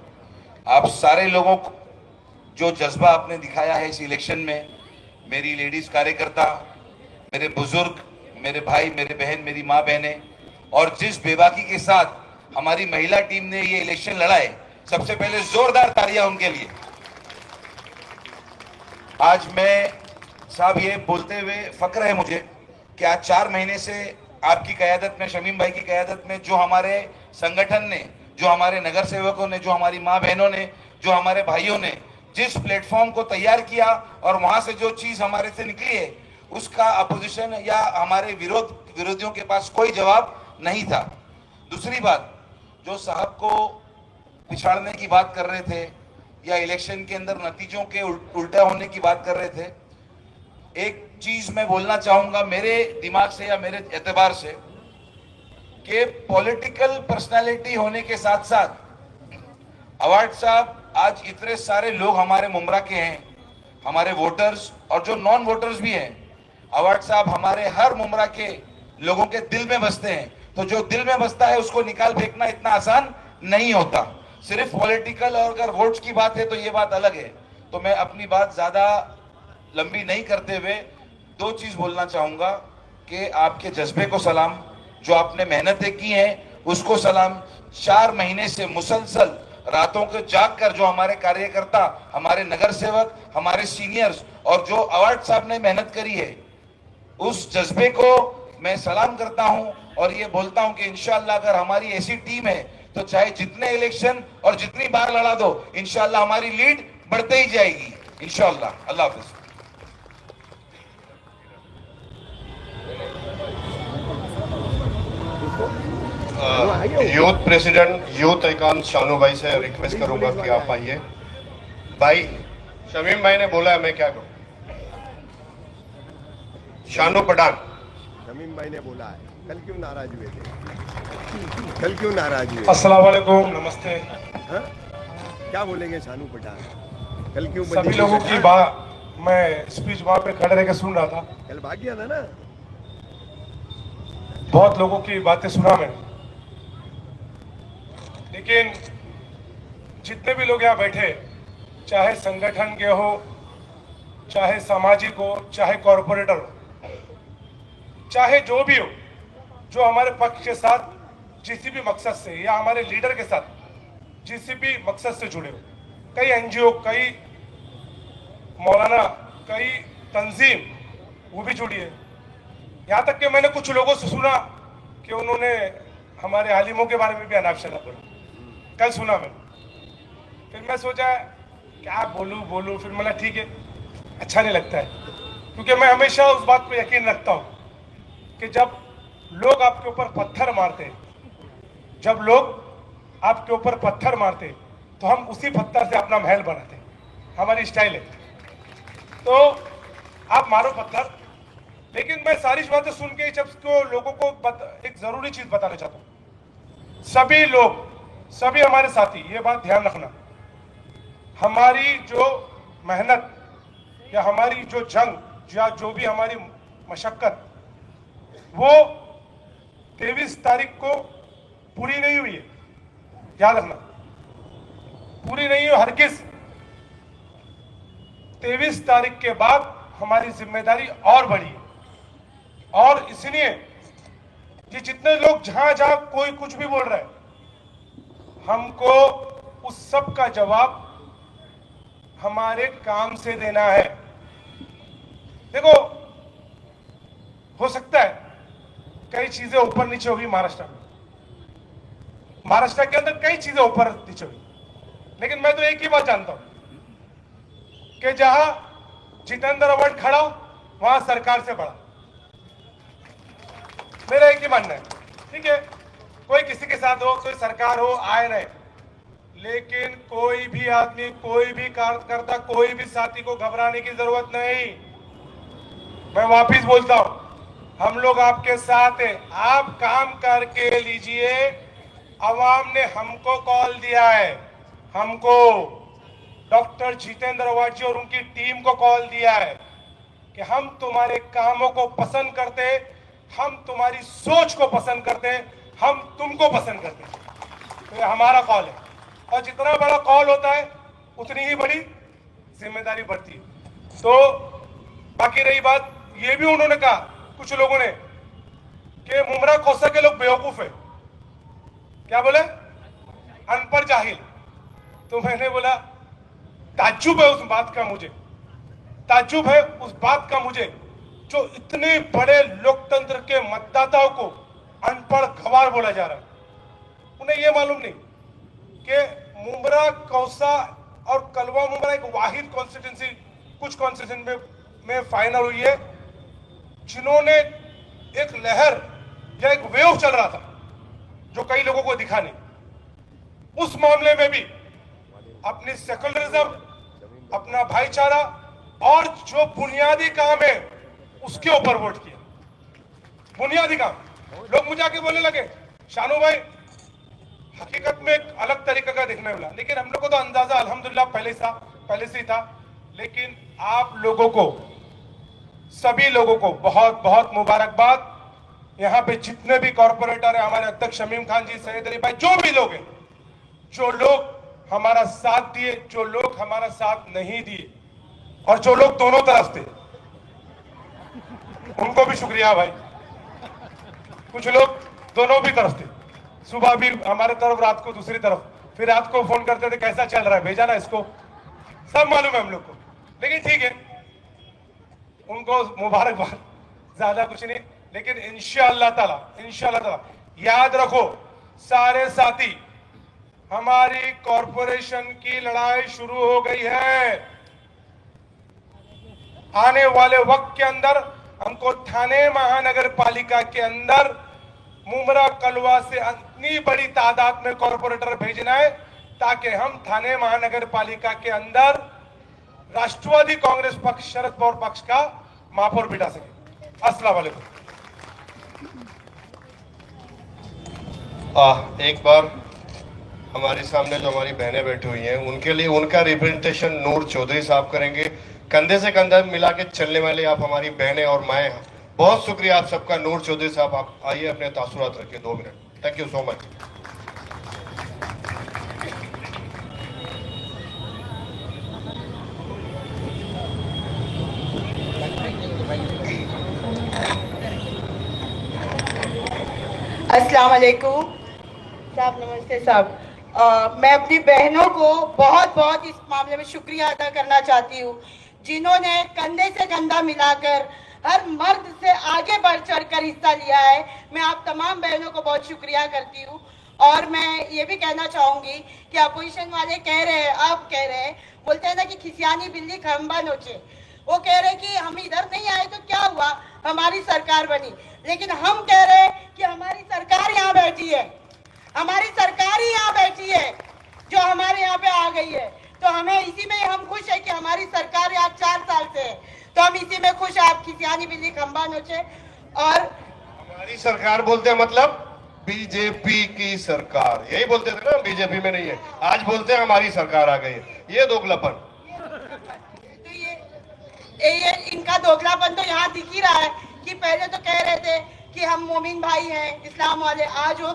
आप सारे लोगों को जो जज्बा आपने दिखाया है इस इलेक्शन में, मेरी लेडीज कार्यकर्ता, मेरे बुजुर्ग, मेरे भाई, मेरे बहन, मेरी माँ बहनें, और जिस बेबाकी के साथ हमारी महिला टीम ने ये इलेक्शन लड़ा है, सबसे पहले जोरदार तालियां उनके लिए। आज मैं साहब ये बोलते हुए फक्र है मुझे कि आज 4 महीने से आपकी क़यादत में, शमीम भाई की क़यादत में, जो हमारे संगठन ने, जो हमारे नगर सेवकों ने, जो हमारी माँ बहनों ने, जो हमारे भाइयों ने जिस प्लेटफॉर्म को तैयार किया और वहां से जो चीज हमारे से निकली है, उसका अपोजिशन या हमारे विरोधियों के पास कोई जवाब नहीं था। दूसरी बात, जो साहब को पिछाड़ने की बात कर रहे थे या इलेक्शन के अंदर नतीजों के उल्टा होने की बात कर रहे थे, एक चीज मैं बोलना चाहूंगा मेरे दिमाग से या मेरे एतबार से, कि पॉलिटिकल पर्सनालिटी होने के साथ साथ अवार्ड साहब, आज इतने सारे लोग हमारे मुमरा के हैं, हमारे वोटर्स और जो नॉन वोटर्स भी हैं, अवार्ड साहब हमारे हर मुमरा के लोगों के दिल में बसते हैं। तो जो दिल में बसता है उसको निकाल फेंकना इतना आसान नहीं होता। सिर्फ पॉलिटिकल और अगर वोट्स की बात है तो ये बात अलग है। तो मैं अपनी बात ज्यादा लंबी नहीं करते हुए 2 चीज बोलना चाहूंगा कि आपके जज्बे को सलाम, जो आपने मेहनतें की हैं उसको सलाम। 4 महीने से मुसलसल रातों को जाग कर जो हमारे कार्यकर्ता, हमारे नगर सेवक, हमारे सीनियर्स और जो अवार्ड साहब ने मेहनत करी है, उस जज्बे को मैं सलाम करता हूं और ये बोलता हूं कि इंशाअल्लाह अगर हमारी ऐसी टीम है तो चाहे जितने इलेक्शन और जितनी बार लड़ा दो, इंशाअल्लाह हमारी लीड बढ़ते ही जाएगी इंशाअल्लाह। अल्लाह हाफिज। Youth president youth icon Shanu भाई से रिक्वेस्ट करूंगा कि आप आइए। भाई शमीम भाई ने बोला है, मैं क्या करूं। शानू पठान, शमीम भाई ने बोला है, कल क्यों नाराज हुए थे? कल क्यों नाराज हुए? अस्सलाम वालेकुम, नमस्ते। हाँ? क्या बोलेंगे शानू पठान? कल क्यों सभी बंदी लोगों की की बात मैं स्पीच वहां पे खड़े रह के सुन रहा था। कल भाग गया था ना। बहुत लोगों की बातें सुना मैंने, लेकिन जितने भी लोग यहाँ बैठे, चाहे संगठन के हो, चाहे सामाजिक हो, चाहे कॉरपोरेटर हो, चाहे जो भी हो, जो हमारे पक्ष के साथ जिस भी मकसद से या हमारे लीडर के साथ जिस भी मकसद से जुड़े हो, कई एनजीओ, कई मौलाना, कई तंजीम वो भी जुड़ी है। यहाँ तक कि मैंने कुछ लोगों से सुना कि उन्होंने हमारे आलिमों के बारे में भी अनाप शनाप बोला, कल सुना मैं। फिर मैं सोचा क्या बोलूं, फिर मैंने ठीक है, अच्छा नहीं लगता है, क्योंकि मैं हमेशा उस बात को यकीन रखता हूं कि जब लोग आपके ऊपर पत्थर मारते हैं, जब लोग आपके ऊपर पत्थर मारते हैं, तो हम उसी पत्थर से अपना महल बनाते हैं, हमारी स्टाइल है। तो आप मारो पत्थर, लेकिन मैं सारी बातें सुन के जब लोगों को एक जरूरी चीज बताना चाहता हूं। सभी लोग, सभी हमारे साथी, ये बात ध्यान रखना, हमारी जो मेहनत या हमारी जो जंग या जो भी हमारी मशक्कत, वो 23 तारीख को पूरी नहीं हुई है, याद रखना, पूरी नहीं हुई हरगिज़। 23 तारीख के बाद हमारी जिम्मेदारी और बढ़ी है, और इसलिए ये जितने लोग जहां जहां कोई कुछ भी बोल रहा है, हमको उस सब का जवाब हमारे काम से देना है। देखो, हो सकता है कई चीजें ऊपर नीचे होगी महाराष्ट्र में, महाराष्ट्र के अंदर कई चीजें ऊपर नीचे हुई, लेकिन मैं तो एक ही बात जानता हूं कि जहां जितेंद्र अवार्ड खड़ा वहां सरकार से बड़ा, मेरा एक ही मानना है। ठीक है, कोई किसी के साथ हो, कोई सरकार हो, आए रहे, लेकिन कोई भी आदमी, कोई भी कार्यकर्ता, कोई भी साथी को घबराने की जरूरत नहीं। मैं वापिस बोलता हूं, हम लोग आपके साथ हैं, आप काम करके लीजिए। अवाम ने हमको कॉल दिया है, हमको डॉक्टर जितेंद्र अवार्ड जी और उनकी टीम को कॉल दिया है कि हम तुम्हारे कामों को पसंद करते, हम तुम्हारी सोच को पसंद करते, हम तुमको पसंद करते। तो ये हमारा कॉल है, और जितना बड़ा कॉल होता है उतनी ही बड़ी जिम्मेदारी बढ़ती है। तो बाकी रही बात, ये भी उन्होंने कहा कुछ लोगों ने कि मुमरा खौसा के लोग बेवकूफ है, क्या बोले, अनपढ़ जाहिल। तो मैंने बोला ताज्जुब है उस बात का, मुझे ताज्जुब है उस बात का मुझे, जो इतने बड़े लोकतंत्र के मतदाताओं को अनपढ़ गवार बोला जा रहा है। उन्हें यह मालूम नहीं कि मुमरा कौसा और कलवा मुमरा एक वाहिद कॉन्स्टिट्यूंसी, कुछ कॉन्स्टिट्यूंसी में फाइनल हुई है, जिन्होंने एक लहर या एक वेव चल रहा था जो कई लोगों को दिखा नहीं। उस मामले में भी अपनी सेकुलरिज्म, अपना भाईचारा और जो बुनियादी काम है उसके ऊपर वोट किया। बुनियादी काम, लोग मुझे आके बोलने लगे शानू भाई हकीकत में एक अलग तरीके का दिखने वाला, लेकिन हम लोग को तो अंदाजा अल्हम्दुलिल्लाह पहले से ही था। लेकिन आप लोगों को, सभी लोगों को बहुत बहुत मुबारकबाद। यहाँ पे जितने भी कॉर्पोरेटर है, हमारे अध्यक्ष शमीम खान जी, सैयद अली भाई, जो भी लोग हैं, जो लोग हमारा साथ दिए, जो लोग हमारा साथ नहीं दिए, और जो लोग दोनों तरफ थे, उनको भी शुक्रिया भाई। कुछ लोग दोनों भी तरफ थे, सुबह भी हमारे तरफ, रात को दूसरी तरफ, फिर रात को फोन करते थे कैसा चल रहा है, भेजा ना इसको, सब मालूम है हम लोग को। लेकिन ठीक है, उनको मुबारकबाद, ज्यादा कुछ नहीं। लेकिन इंशाअल्लाह ताला याद रखो सारे साथी, हमारी कॉरपोरेशन की लड़ाई शुरू हो गई है। आने वाले वक्त के अंदर हमको थाने महानगर पालिका के अंदर मुमरा कलवा से इतनी बड़ी तादाद में कॉरपोरेटर भेजना है ताकि हम थाने महानगर पालिका के अंदर राष्ट्रवादी कांग्रेस पक्ष, शरद पवार पक्ष का महापौर बिठा सके। अस्सलाम वालेकुम। एक बार हमारे सामने जो हमारी बहनें बैठी हुई हैं उनके लिए उनका रिप्रेजेंटेशन नूर चौधरी साहब करेंगे। कंधे से कंधा मिला के चलने वाले आप हमारी बहनें और माएँ, बहुत शुक्रिया आप सबका। नूर चौधरी साहब आप आइए, अपने तासुरात रखिए 2 minute. Thank you so much. अस्सलाम वालेकुम साहब, नमस्ते साहब। मैं अपनी बहनों को बहुत बहुत इस मामले में शुक्रिया अदा करना चाहती हूँ, जिन्होंने कंधे से कंधा मिलाकर हर मर्द से आगे बढ़ चढ़ कर हिस्सा लिया है। मैं आप तमाम बहनों को बहुत शुक्रिया करती हूँ। और मैं ये भी कहना चाहूँगी कि अपोजिशन वाले कह रहे हैं, आप कह रहे हैं, बोलते हैं ना कि खिसियानी बिल्ली खंबा नोचे। वो कह रहे कि हम इधर नहीं आए तो क्या हुआ, हमारी सरकार बनी। लेकिन हम कह रहे हैं कि हमारी सरकार यहाँ बैठी है, हमारी सरकार ही यहाँ बैठी है जो हमारे यहाँ पे आ गई है। तो हमें इसी में हम खुश है कि हमारी सरकार यहाँ 4 साल से है, तो हम इसी में खुश है। आप खिसियानी बिल्ली खंबा नोचे। और हमारी सरकार बोलते हैं मतलब बीजेपी की सरकार, यही बोलते थे ना, बीजेपी में नहीं है। आज बोलते हैं हमारी सरकार आ गई है। ये दोगलापन, ये इनका दोगलापन तो यहाँ दिख ही रहा है कि पहले तो कह रहे थे कि हम मोमिन भाई हैं, इस्लाम वाले, आज वो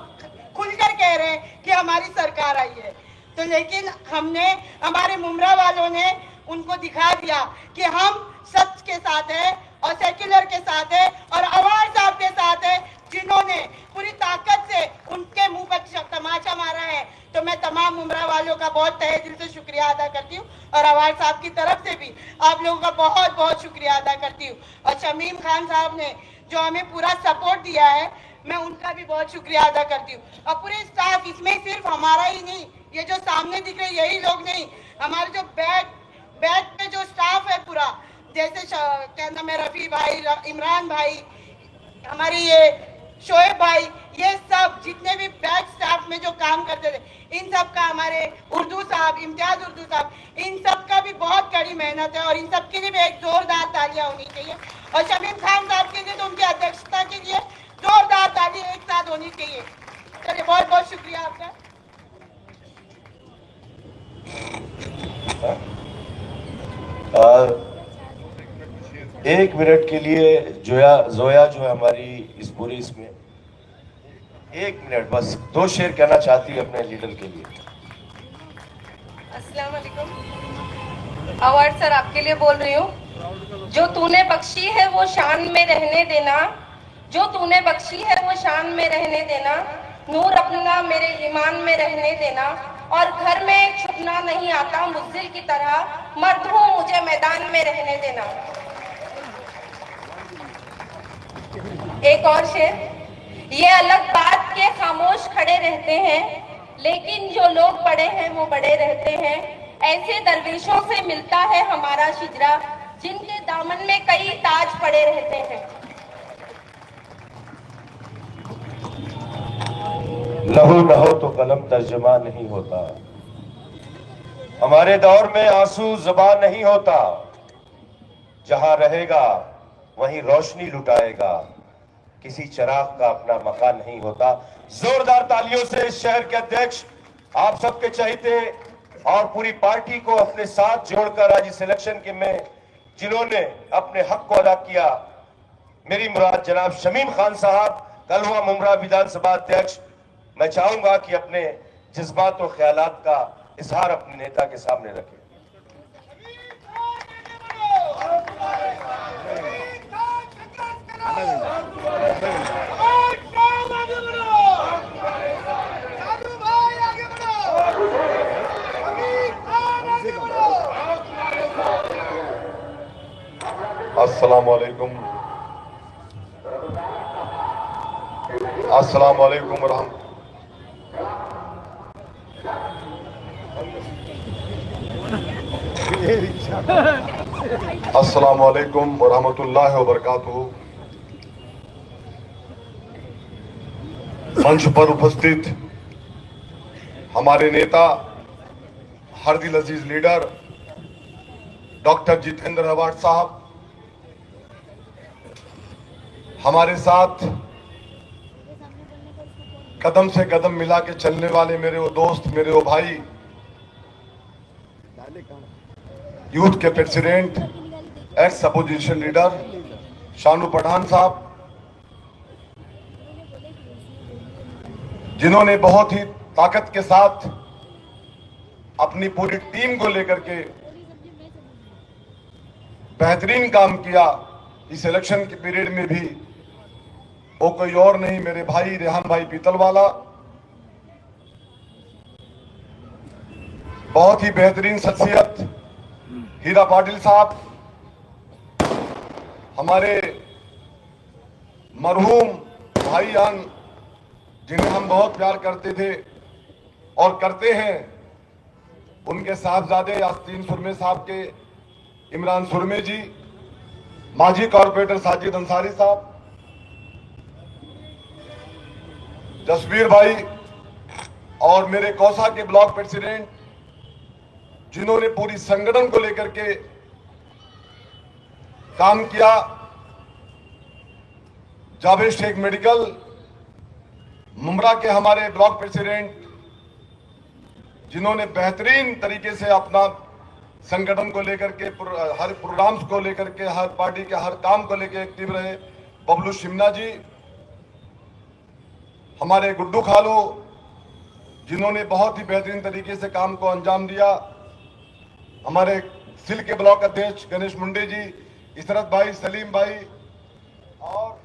खुलकर कह रहे हैं कि हमारी सरकार आई है। तो लेकिन हमने, हमारे मुमरा वालों ने उनको दिखा दिया कि हम सच के साथ हैं और सेक्युलर के साथ हैं और अवार्ड साहब के साथ हैं, जिन्होंने पूरी ताकत से उनके मुंह पर तमाचा मारा है। तो मैं तमाम मुमरा वालों का बहुत तहे दिल से शुक्रिया अदा करती हूँ और अवार्ड साहब की तरफ से भी आप लोगों का बहुत बहुत शुक्रिया अदा करती हूँ। और शमीम खान साहब ने जो हमें पूरा सपोर्ट दिया है, मैं उनका भी बहुत शुक्रिया अदा करती हूँ। और पूरे स्टाफ, इसमें सिर्फ हमारा ही नहीं, ये जो सामने दिख रहे यही लोग नहीं, हमारे जो बैक पे जो स्टाफ है पूरा, जैसे क्या नाम है, रफी भाई, इमरान भाई, हमारे ये शोएब भाई, ये सब जितने भी बैक स्टाफ में जो काम करते थे, इन सब का, हमारे उर्दू साहब, इम्तियाज उर्दू साहब, इन सब का भी बहुत कड़ी मेहनत है। और इन सब के लिए भी एक जोरदार तालियां होनी चाहिए। और शमीम खान साहब के लिए तो उनकी अध्यक्षता के लिए जोरदार तालियां एक साथ होनी चाहिए। चलिए, बहुत बहुत शुक्रिया आपका। एक मिनट के लिए जोया जो है हमारी इस पूरी इसमें 1 मिनट बस 2 शेर कहना चाहती है अपने लीडर के लिए। अस्सलाम वालेकुम। अवार्ड सर आपके लिए बोल रही हूँ। जो तूने बख्शी है वो शान में रहने देना, जो तूने बख्शी है वो शान में रहने देना, नूर अपना मेरे ईमान में रहने देना, और घर में छुपना नहीं आता मुज्जिल की तरह, मर्द हूँ मुझे मैदान में रहने देना। एक और शेर। ये अलग बात के खामोश खड़े रहते हैं, लेकिन जो लोग बड़े हैं वो बड़े रहते हैं। ऐसे दरवेशों से मिलता है हमारा शिजरा, जिनके दामन में कई ताज पड़े रहते हैं। लहू न हो तो कलम तर्जुमा नहीं होता, हमारे दौर में आंसू ज़बान नहीं होता, जहां रहेगा वहीं रोशनी लुटाएगा, किसी चिराग का अपना मकान नहीं होता। जोरदार तालियों से इस शहर के अध्यक्ष, आप सबके चहेते और पूरी पार्टी को अपने साथ जोड़कर आज इस इलेक्शन के में जिन्होंने अपने हक को अदा किया, मेरी मुराद जनाब शमीम खान साहब, कलवा मुमरा विधानसभा अध्यक्ष, मैं चाहूंगा कि अपने जज्बात और ख्यालात का इजहार अपने नेता के सामने रखें। अस्सलामुअलैकुम, अस्सलामुअलैकुम अस्सलामुअलैकुम वरहमतुल्लाहि वबरकातुहू। मंच पर उपस्थित हमारे नेता, हर दिल अजीज लीडर डॉक्टर जितेंद्र अवार्ड साहब, हमारे साथ कदम से कदम मिला के चलने वाले मेरे वो दोस्त, मेरे वो भाई, यूथ के president, ex opposition leader Shanu Pathan साहब, जिन्होंने बहुत ही ताकत के साथ अपनी पूरी टीम को लेकर के बेहतरीन काम किया इस इलेक्शन के पीरियड में भी। वो कोई और नहीं, मेरे भाई रेहान भाई पीतलवाला, बहुत ही बेहतरीन शख्सियत हीरा पाटिल साहब, हमारे मरहूम भाईजान जिन्हें हम बहुत प्यार करते थे और करते हैं, उनके साहबजादे आस्तीन सुरमे साहब के इमरान सुरमे जी, माजी कॉर्पोरेटर साजिद अंसारी साहब, जसवीर भाई और मेरे कौसा के ब्लॉक प्रेसिडेंट, जिन्होंने पूरी संगठन को लेकर के काम किया, जावेद शेख मेडिकल, मुमरा के हमारे ब्लॉक प्रेसिडेंट, जिन्होंने बेहतरीन तरीके से अपना संगठन को लेकर के हर प्रोग्राम्स को लेकर के हर पार्टी के हर काम को लेकर एक्टिव रहे, बबलू शिमना जी, हमारे गुड्डू खालू, जिन्होंने बहुत ही बेहतरीन तरीके से काम को अंजाम दिया, हमारे सिल के ब्लॉक अध्यक्ष गणेश मुंडे जी, इसरत भाई, सलीम भाई और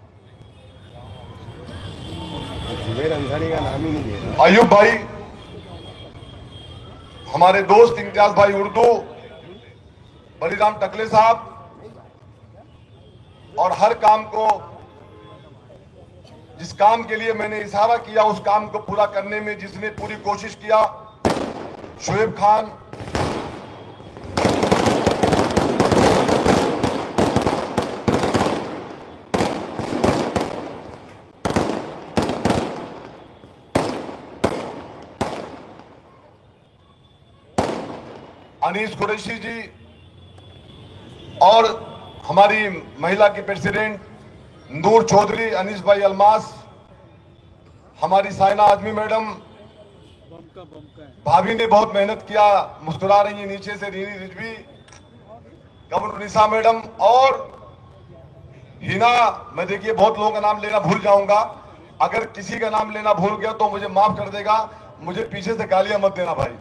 जुबेर अंसारी का नाम ही नहीं ले, अयूब भाई, हमारे दोस्त इम्तियाज भाई उर्दू, बलिराम टकले साहब, और हर काम को, जिस काम के लिए मैंने इशारा किया उस काम को पूरा करने में जिसने पूरी कोशिश किया, शोएब खान, अनीस कुरैशी जी, और हमारी महिला की प्रेसिडेंट नूर चौधरी, अनीस भाई अलमास, हमारी साइना आदमी मैडम, भाभी ने बहुत मेहनत किया, मुस्कुरा रही है नीचे से, रीनी रिजवी, कमरुनिसा मैडम, और हिना, मैं देखिए बहुत लोगों का नाम लेना भूल जाऊंगा, अगर किसी का नाम लेना भूल गया तो मुझे माफ कर देगा, मुझे पीछे से गालियां मत देना भाई,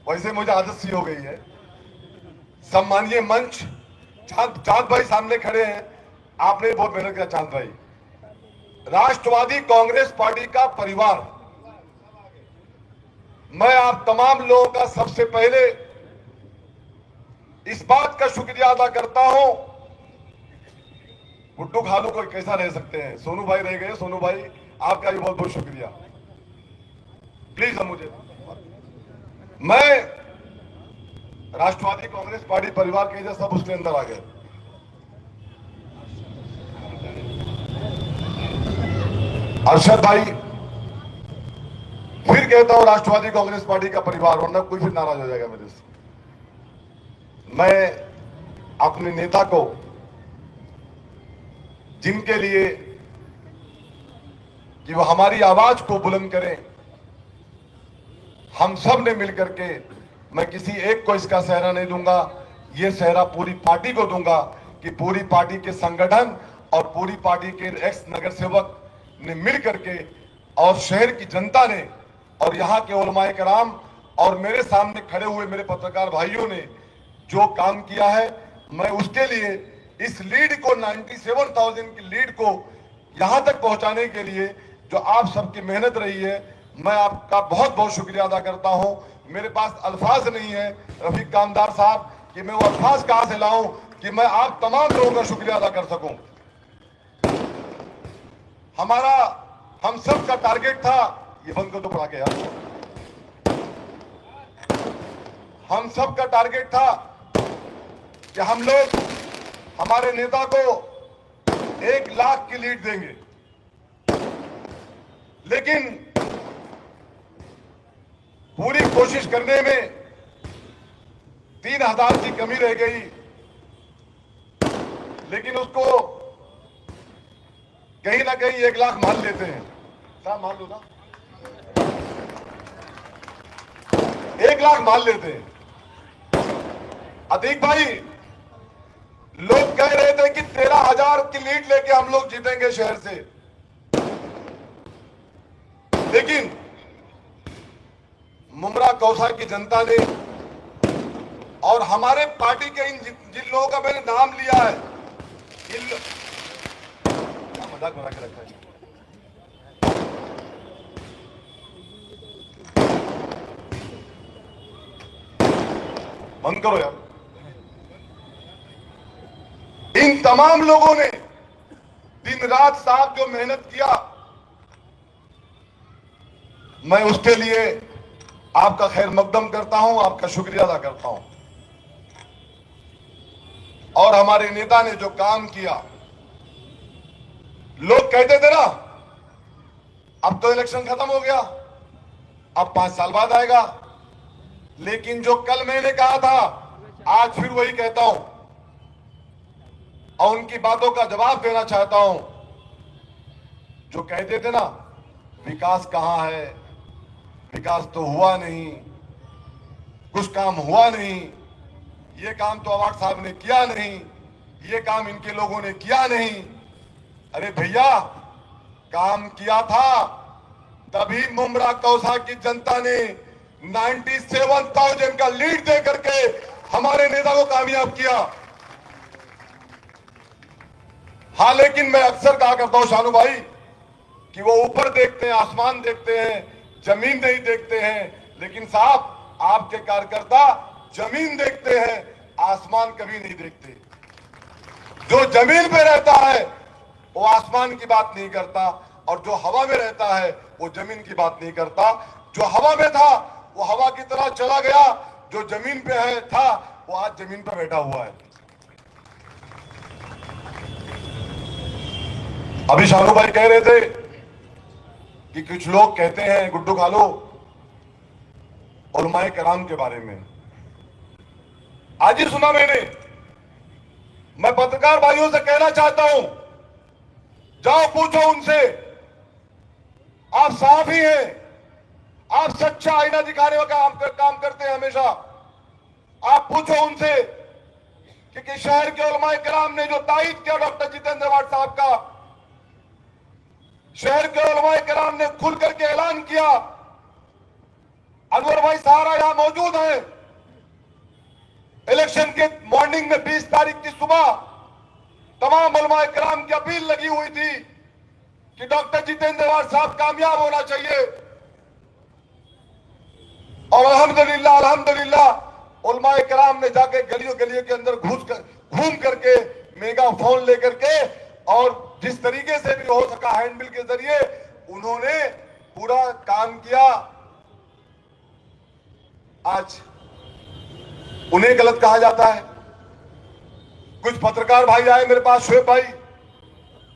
वैसे मुझे आदत सी हो गई है। सम्मानीय मंच, चांद भाई सामने खड़े हैं, आपने बहुत मेहनत किया चांद भाई। राष्ट्रवादी कांग्रेस पार्टी का परिवार, मैं आप तमाम लोगों का सबसे पहले इस बात का शुक्रिया अदा करता हूं, गुड्डू खालू को कैसा रह सकते हैं, सोनू भाई रह गए, सोनू भाई आपका भी बहुत बहुत शुक्रिया, प्लीज मुझे, मैं राष्ट्रवादी कांग्रेस पार्टी परिवार के जैसा सब उसके अंदर आ गए। अरशद भाई, फिर कहता हूं राष्ट्रवादी कांग्रेस पार्टी का परिवार, वरना कोई फिर नाराज हो जाएगा मेरे से। मैं अपने नेता को, जिनके लिए कि वो हमारी आवाज को बुलंद करें, हम सब ने मिलकर के, मैं किसी एक को इसका सेहरा नहीं दूंगा, ये सेहरा पूरी पार्टी को दूंगा कि पूरी पार्टी के संगठन और पूरी पार्टी के एक्स नगर सेवक ने मिल करके और शहर की जनता ने और यहाँ के उलमाए कराम और मेरे सामने खड़े हुए मेरे पत्रकार भाइयों ने जो काम किया है, मैं उसके लिए इस लीड को 97,000 की लीड को यहाँ तक पहुँचाने के लिए जो आप सबकी मेहनत रही है, मैं आपका बहुत बहुत शुक्रिया अदा करता हूं। मेरे पास अल्फाज नहीं है रफीक कामदार साहब कि मैं वो अल्फाज कहां से लाऊं कि मैं आप तमाम लोगों का शुक्रिया अदा कर सकूं। हमारा, हम सब का टारगेट था, ये बंद कर दो पढ़ा के यार, हम सब का टारगेट था कि हम लोग हमारे नेता को 1 लाख की लीड देंगे, लेकिन पूरी कोशिश करने में 3,000 की कमी रह गई, लेकिन उसको कहीं ना कहीं 1 लाख मान लेते हैं। साहब मान लो ना, 1 लाख मान लेते हैं। अतीक भाई, लोग कह रहे थे कि 13,000 की लीड लेके हम लोग जीतेंगे शहर से, लेकिन मुमरा कौसा की जनता ने और हमारे पार्टी के जिन लोगों का मैंने नाम लिया है, क्या मजाक बना के रखा है। बंद करो यार। इन तमाम लोगों ने दिन रात साहब जो मेहनत किया, मैं उसके लिए आपका खैर मकदम करता हूं, आपका शुक्रिया अदा करता हूं। और हमारे नेता ने जो काम किया, लोग कहते थे ना अब तो इलेक्शन खत्म हो गया, अब 5 साल बाद आएगा, लेकिन जो कल मैंने कहा था आज फिर वही कहता हूं और उनकी बातों का जवाब देना चाहता हूं। जो कहते थे ना विकास कहां है, विकास तो हुआ नहीं, कुछ काम हुआ नहीं, ये काम तो अवार्ड साहब ने किया नहीं, ये काम इनके लोगों ने किया नहीं। अरे भैया, काम किया था, तभी मुमरा कौसा की जनता ने 97,000 का लीड दे करके हमारे नेता को कामयाब किया। हाँ, लेकिन मैं अक्सर कहा करता हूं शानू भाई कि वो ऊपर देखते हैं, आसमान देखते हैं, जमीन नहीं देखते हैं, लेकिन साहब आपके कार्यकर्ता जमीन देखते हैं, आसमान कभी नहीं देखते। जो जमीन पे रहता है वो आसमान की बात नहीं करता, और जो हवा में रहता है वो जमीन की बात नहीं करता। जो हवा में था वो हवा की तरह चला गया, जो जमीन पे है था वो आज जमीन पे बैठा हुआ है। अभी शानू भाई कह रहे थे कि कुछ लोग कहते हैं गुड्डू खालो उलमाए कराम के बारे में। आज ही सुना मैंने। मैं पत्रकार भाइयों से कहना चाहता हूं, जाओ पूछो उनसे, आप साफ ही हैं, आप सच्चा आईना दिखाने का काम करते हैं हमेशा। आप पूछो उनसे कि शहर के उलमाए कराम ने जो तायद किया डॉक्टर जितेंद्र अवार्ड साहब का, शहर के उलमाए कराम ने खुल करके ऐलान किया। अनवर भाई सहारा यहां मौजूद है। इलेक्शन के मॉर्निंग में 20 तारीख की सुबह तमाम उलमाए कराम की अपील लगी हुई थी कि डॉक्टर जितेंद्र अवार्ड साहब कामयाब होना चाहिए। और अल्हम्दुलिल्लाह अल्हम्दुलिल्लाह उलमाए कराम ने जाके गलियों गलियों के अंदर घूम करके मेगा फोन लेकर के और जिस तरीके से भी हो सका हैंडबिल के जरिए उन्होंने पूरा काम किया। आज उन्हें गलत कहा जाता है। कुछ पत्रकार भाई आए मेरे पास, शोएब भाई,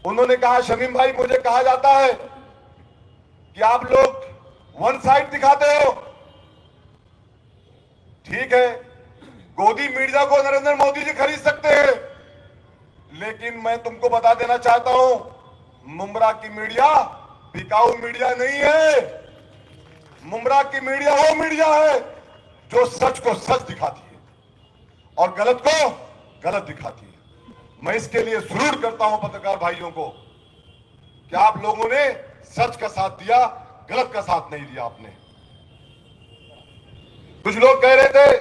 उन्होंने कहा शमीम भाई मुझे कहा जाता है कि आप लोग वन साइड दिखाते हो। ठीक है, गोदी मीडिया को नरेंद्र मोदी जी खरीद सकते हैं, लेकिन मैं तुमको बता देना चाहता हूं मुमरा की मीडिया बिकाऊ मीडिया नहीं है। मुमरा की मीडिया वो मीडिया है जो सच को सच दिखाती है और गलत को गलत दिखाती है। मैं इसके लिए सलूट करता हूं पत्रकार भाइयों को कि आप लोगों ने सच का साथ दिया, गलत का साथ नहीं दिया आपने। कुछ लोग कह रहे थे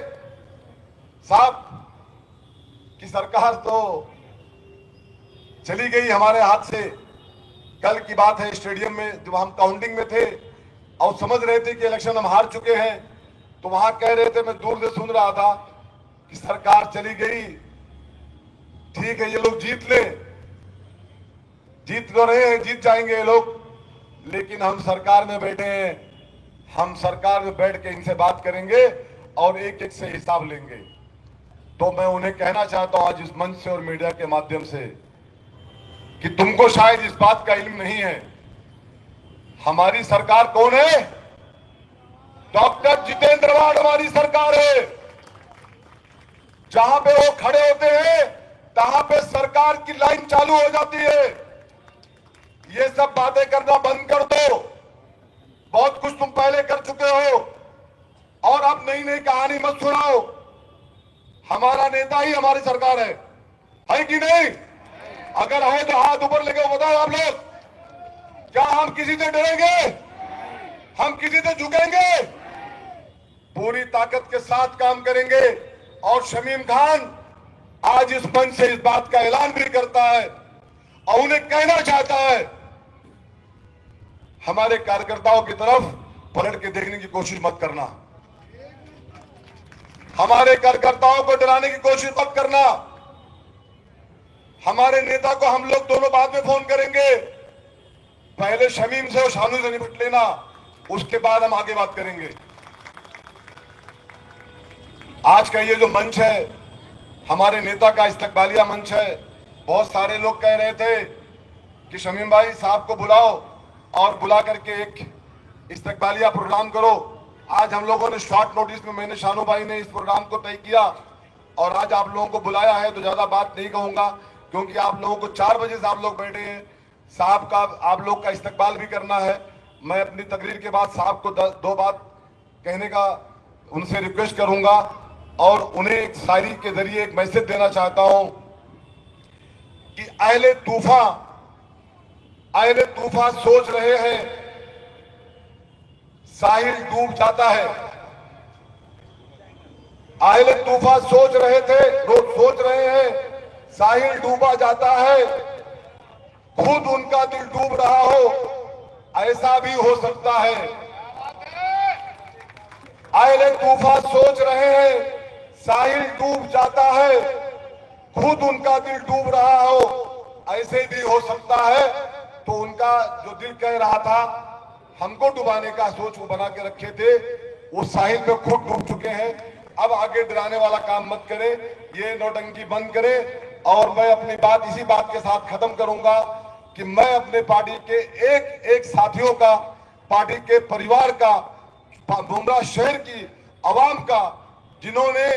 साहब कि सरकार तो चली गई हमारे हाथ से। कल की बात है, स्टेडियम में जब हम काउंटिंग में थे और समझ रहे थे कि इलेक्शन हम हार चुके हैं, तो वहां कह रहे थे, मैं दूर से सुन रहा था कि सरकार चली गई, ठीक है ये लोग जीत ले, जीत तो रहे हैं, जीत जाएंगे ये लोग, लेकिन हम सरकार में बैठे हैं, हम सरकार में बैठ के इनसे बात करेंगे और एक एक से हिसाब लेंगे। तो मैं उन्हें कहना चाहता हूं आज इस मंच से और मीडिया के माध्यम से कि तुमको शायद इस बात का इल्म नहीं है, हमारी सरकार कौन है? डॉक्टर जितेंद्र अवार्ड हमारी सरकार है। जहां पे वो खड़े होते हैं तहां पे सरकार की लाइन चालू हो जाती है। ये सब बातें करना बंद कर दो। बहुत कुछ तुम पहले कर चुके हो और अब नई नई कहानी मत सुनाओ। हमारा नेता ही हमारी सरकार है कि नहीं? अगर है तो हाथ ऊपर लेके बताओ आप लोग, क्या हम किसी से डरेंगे? हम किसी से झुकेंगे? पूरी ताकत के साथ काम करेंगे। और शमीम खान आज इस मंच से इस बात का ऐलान भी करता है और उन्हें कहना चाहता है, हमारे कार्यकर्ताओं की तरफ पलट के देखने की कोशिश मत करना, हमारे कार्यकर्ताओं को डराने की कोशिश मत करना। हमारे नेता को हम लोग दोनों बाद में फोन करेंगे, पहले शमीम से और शानू से निपट लेना, उसके बाद हम आगे बात करेंगे। आज का ये जो मंच है हमारे नेता का इस्तकबालिया मंच है। बहुत सारे लोग कह रहे थे कि शमीम भाई साहब को बुलाओ और बुला करके एक इस्तकबालिया प्रोग्राम करो। आज हम लोगों ने शॉर्ट नोटिस में, मैंने शानू भाई ने इस प्रोग्राम को तय किया और आज आप लोगों को बुलाया है। तो ज्यादा बात नहीं कहूंगा क्योंकि आप लोगों को 4 बजे से आप लोग बैठे हैं, साहब का आप लोग का इस्तकबाल भी करना है। मैं अपनी तकरीर के बाद साहब को 2 बात कहने का उनसे रिक्वेस्ट करूंगा और उन्हें एक शायरी के जरिए एक मैसेज देना चाहता हूं कि अहले तूफा सोच रहे हैं साहिल डूब जाता है। अहले तूफा सोच रहे हैं साहिल डूबा जाता है, खुद उनका दिल डूब रहा हो ऐसा भी हो सकता है। अहले तूफा सोच रहे हैं साहिल डूब जाता है, खुद उनका दिल डूब रहा हो ऐसे भी हो सकता है। तो उनका जो दिल कह रहा था हमको डुबाने का सोच वो बना के रखे थे, वो साहिल में खुद डूब चुके हैं। अब आगे डराने वाला काम मत करे, ये नौटंकी बंद करे। और मैं अपनी बात इसी बात के साथ खत्म करूंगा कि मैं अपने पार्टी के एक साथियों का, पार्टी के परिवार का, बुमरा शहर की आवाम का, जिन्होंने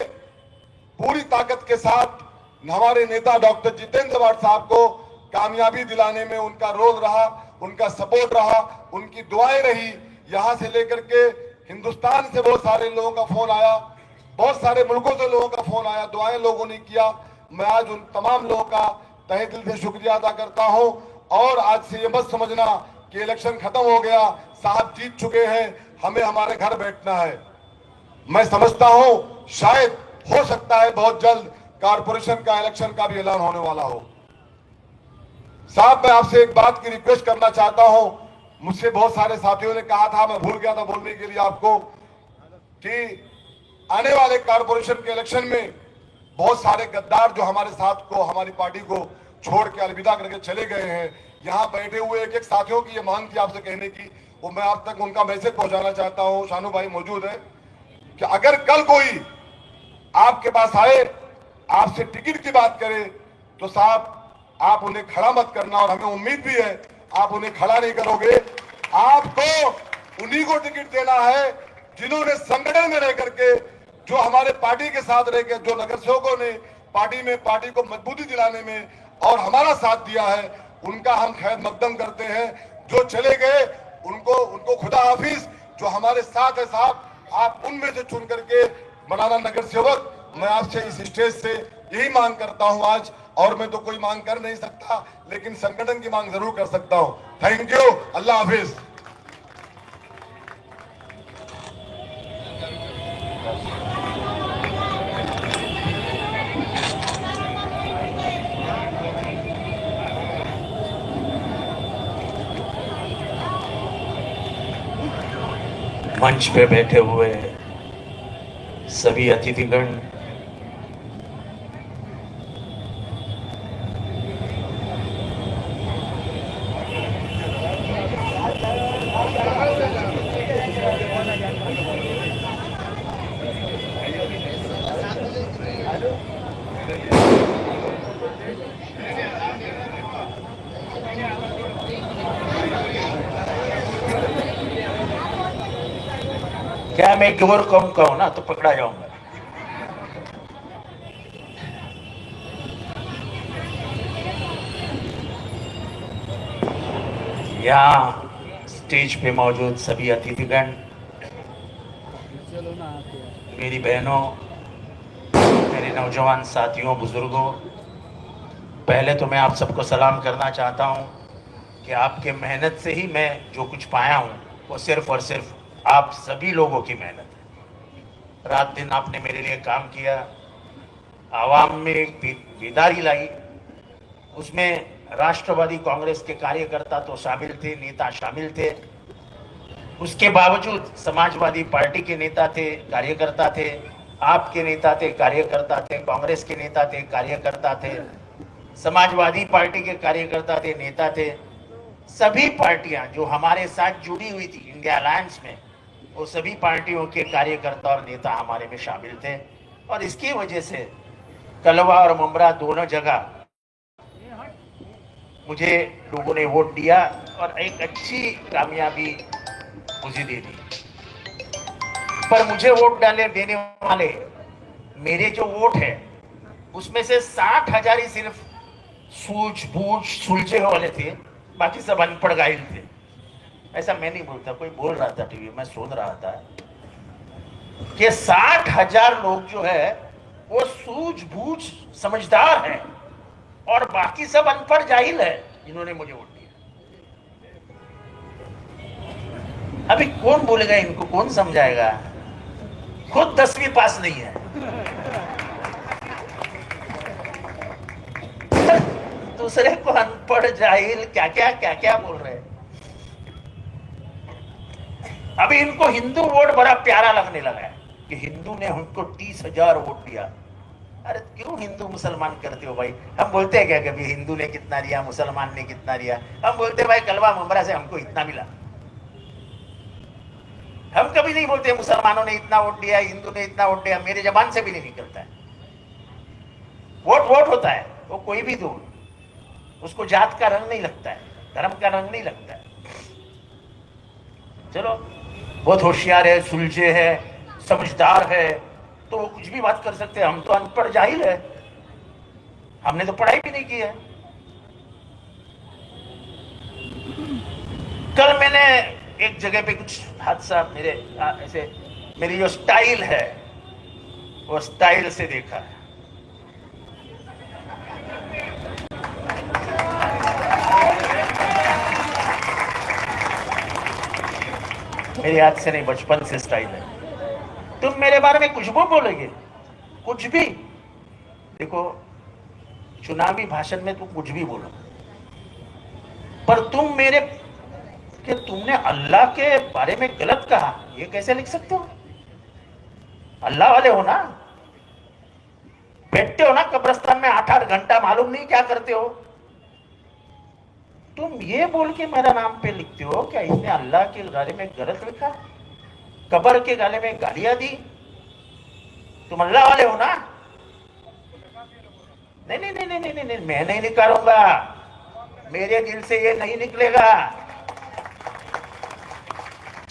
पूरी ताकत के साथ हमारे नेता डॉक्टर जितेंद्र अवार्ड साहब को कामयाबी दिलाने में उनका रोल रहा, उनका सपोर्ट रहा, उनकी दुआएं रही। यहां से लेकर के हिंदुस्तान से बहुत सारे लोगों का फोन आया, बहुत सारे मुल्कों से लोगों का फोन आया, दुआएं लोगों ने किया। मैं आज उन तमाम लोगों का तहे दिल से शुक्रिया अदा करता हूं। और आज से ये मत समझना कि इलेक्शन खत्म हो गया, साहब जीत चुके हैं, हमें हमारे घर बैठना है। मैं समझता हूं शायद हो सकता है बहुत जल्द कारपोरेशन का इलेक्शन का भी ऐलान होने वाला हो। साहब मैं आपसे एक बात की रिक्वेस्ट करना चाहता हूं। मुझसे बहुत सारे साथियों ने कहा था, मैं भूल गया था बोलने के लिए आपको, कि आने वाले कारपोरेशन के इलेक्शन में बहुत सारे गद्दार जो हमारे साथ को, हमारी पार्टी को छोड़ के अलविदा करके चले गए हैं, यहाँ बैठे हुए एक साथियों की ये मांग थी आपसे कहने की, वो मैं आप तक उनका मैसेज पहुंचाना चाहता हूं। शानू भाई मौजूद है कि अगर कल कोई आपके पास आए, आपसे टिकट की बात करे, तो साहब आप उन्हें खड़ा मत करना। और हमें उम्मीद भी है आप उन्हें खड़ा नहीं करोगे, आपको उन्हीं को टिकट देना है जिन्होंने संगठन में रह करके, जो हमारे पार्टी के साथ रह के, जो नगर सेवकों ने पार्टी को मजबूती दिलाने में और हमारा साथ दिया है, उनका हम खैर मकदम करते हैं। जो चले गए उनको खुदा हाफिज। जो हमारे साथ है साहब, आप उनमें से चुन करके बनाना नगर सेवक। मैं आपसे इस स्टेज से यही मांग करता हूं आज, और मैं तो कोई मांग कर नहीं सकता, लेकिन संगठन की मांग जरूर कर सकता हूं। थैंक यू, अल्लाह हाफिज। मंच पे बैठे हुए सभी अतिथिगण, क्या मैं एक और कम कहूं ना तो पकड़ा जाऊंगा। यहाँ स्टेज पे मौजूद सभी अतिथिगण, मेरी बहनों, मेरे नौजवान साथियों, बुजुर्गों, पहले तो मैं आप सबको सलाम करना चाहता हूं कि आपके मेहनत से ही मैं जो कुछ पाया हूं वो सिर्फ और सिर्फ आप सभी लोगों की मेहनत है। रात दिन आपने मेरे लिए काम किया, आवाम में एक बेदारी लाई, उसमें राष्ट्रवादी कांग्रेस के कार्यकर्ता तो शामिल थे, नेता शामिल थे, उसके बावजूद समाजवादी पार्टी के नेता थे, कार्यकर्ता थे, आपके नेता थे, कार्यकर्ता थे, कांग्रेस के नेता थे, कार्यकर्ता थे, समाजवादी पार्टी के कार्यकर्ता थे, नेता थे। सभी पार्टियां जो हमारे साथ जुड़ी हुई थी इंडिया अलायंस में, वो सभी पार्टियों के कार्यकर्ता और नेता हमारे में शामिल थे। और इसकी वजह से कलवा और मुमरा दोनों जगह मुझे लोगों ने वोट दिया और एक अच्छी कामयाबी मुझे दे दी। पर मुझे वोट देने वाले मेरे जो वोट है उसमें से 60,000 ही सिर्फ सूझबूझ सुलझे वाले थे, बाकी सब अनपढ़ घायल थे। ऐसा मैं नहीं बोलता, कोई बोल रहा था टीवी, मैं सुन रहा था कि 60,000 लोग जो है वो सूझबूझ समझदार हैं और बाकी सब अनपढ़ जाहिल है जिन्होंने मुझे वोट दिया। अभी कौन बोलेगा इनको, कौन समझाएगा? खुद 10वीं पास नहीं है, दूसरे को अनपढ़ जाहिल क्या क्या बोल रहे हैं। अभी इनको हिंदू वोट बड़ा प्यारा लगने लगा है कि हिंदू ने हमको 30,000 वोट दिया। अरे क्यों हिंदू मुसलमान करते हो भाई? हम बोलते हैं क्या कभी हिंदू ने कितना दिया, मुसलमान ने कितना दिया? हम बोलते हैं भाई कलवा मुमरा से हमको इतना मिला। हम कभी नहीं बोलते मुसलमानों ने इतना वोट दिया, हिंदू ने इतना वोट दिया। मेरे जबान से भी नहीं निकलता है। वोट वोट होता है, वो कोई भी दो, उसको जात का रंग नहीं लगता है, धर्म का रंग नहीं लगता है। चलो बहुत होशियार है, सुलझे है, समझदार है तो वो कुछ भी बात कर सकते हैं। हम तो अनपढ़ जाहिल है, हमने तो पढ़ाई भी नहीं की है। कल मैंने एक जगह पे कुछ हादसा मेरी जो स्टाइल है वो स्टाइल से देखा है। मेरी हाथ से नहीं, बचपन से स्टाइल है। तुम मेरे बारे में कुछ भी बोलोगे, कुछ भी, देखो चुनावी भाषण में तुम कुछ भी बोलो, पर तुम मेरे कि तुमने अल्लाह के बारे में गलत कहा, ये कैसे लिख सकते हो? अल्लाह वाले हो ना, बैठते हो ना कब्रिस्तान में 8-8 घंटा, मालूम नहीं क्या करते हो। तुम ये बोल के मेरा नाम पे लिखते हो क्या इसने अल्लाह के बारे में गलत लिखा, कब्र के गाले में गालियां दी? तुम अल्लाह वाले हो ना? नहीं नहीं नहीं नहीं नहीं, मैं नहीं निकालूंगा, मेरे दिल से ये नहीं निकलेगा।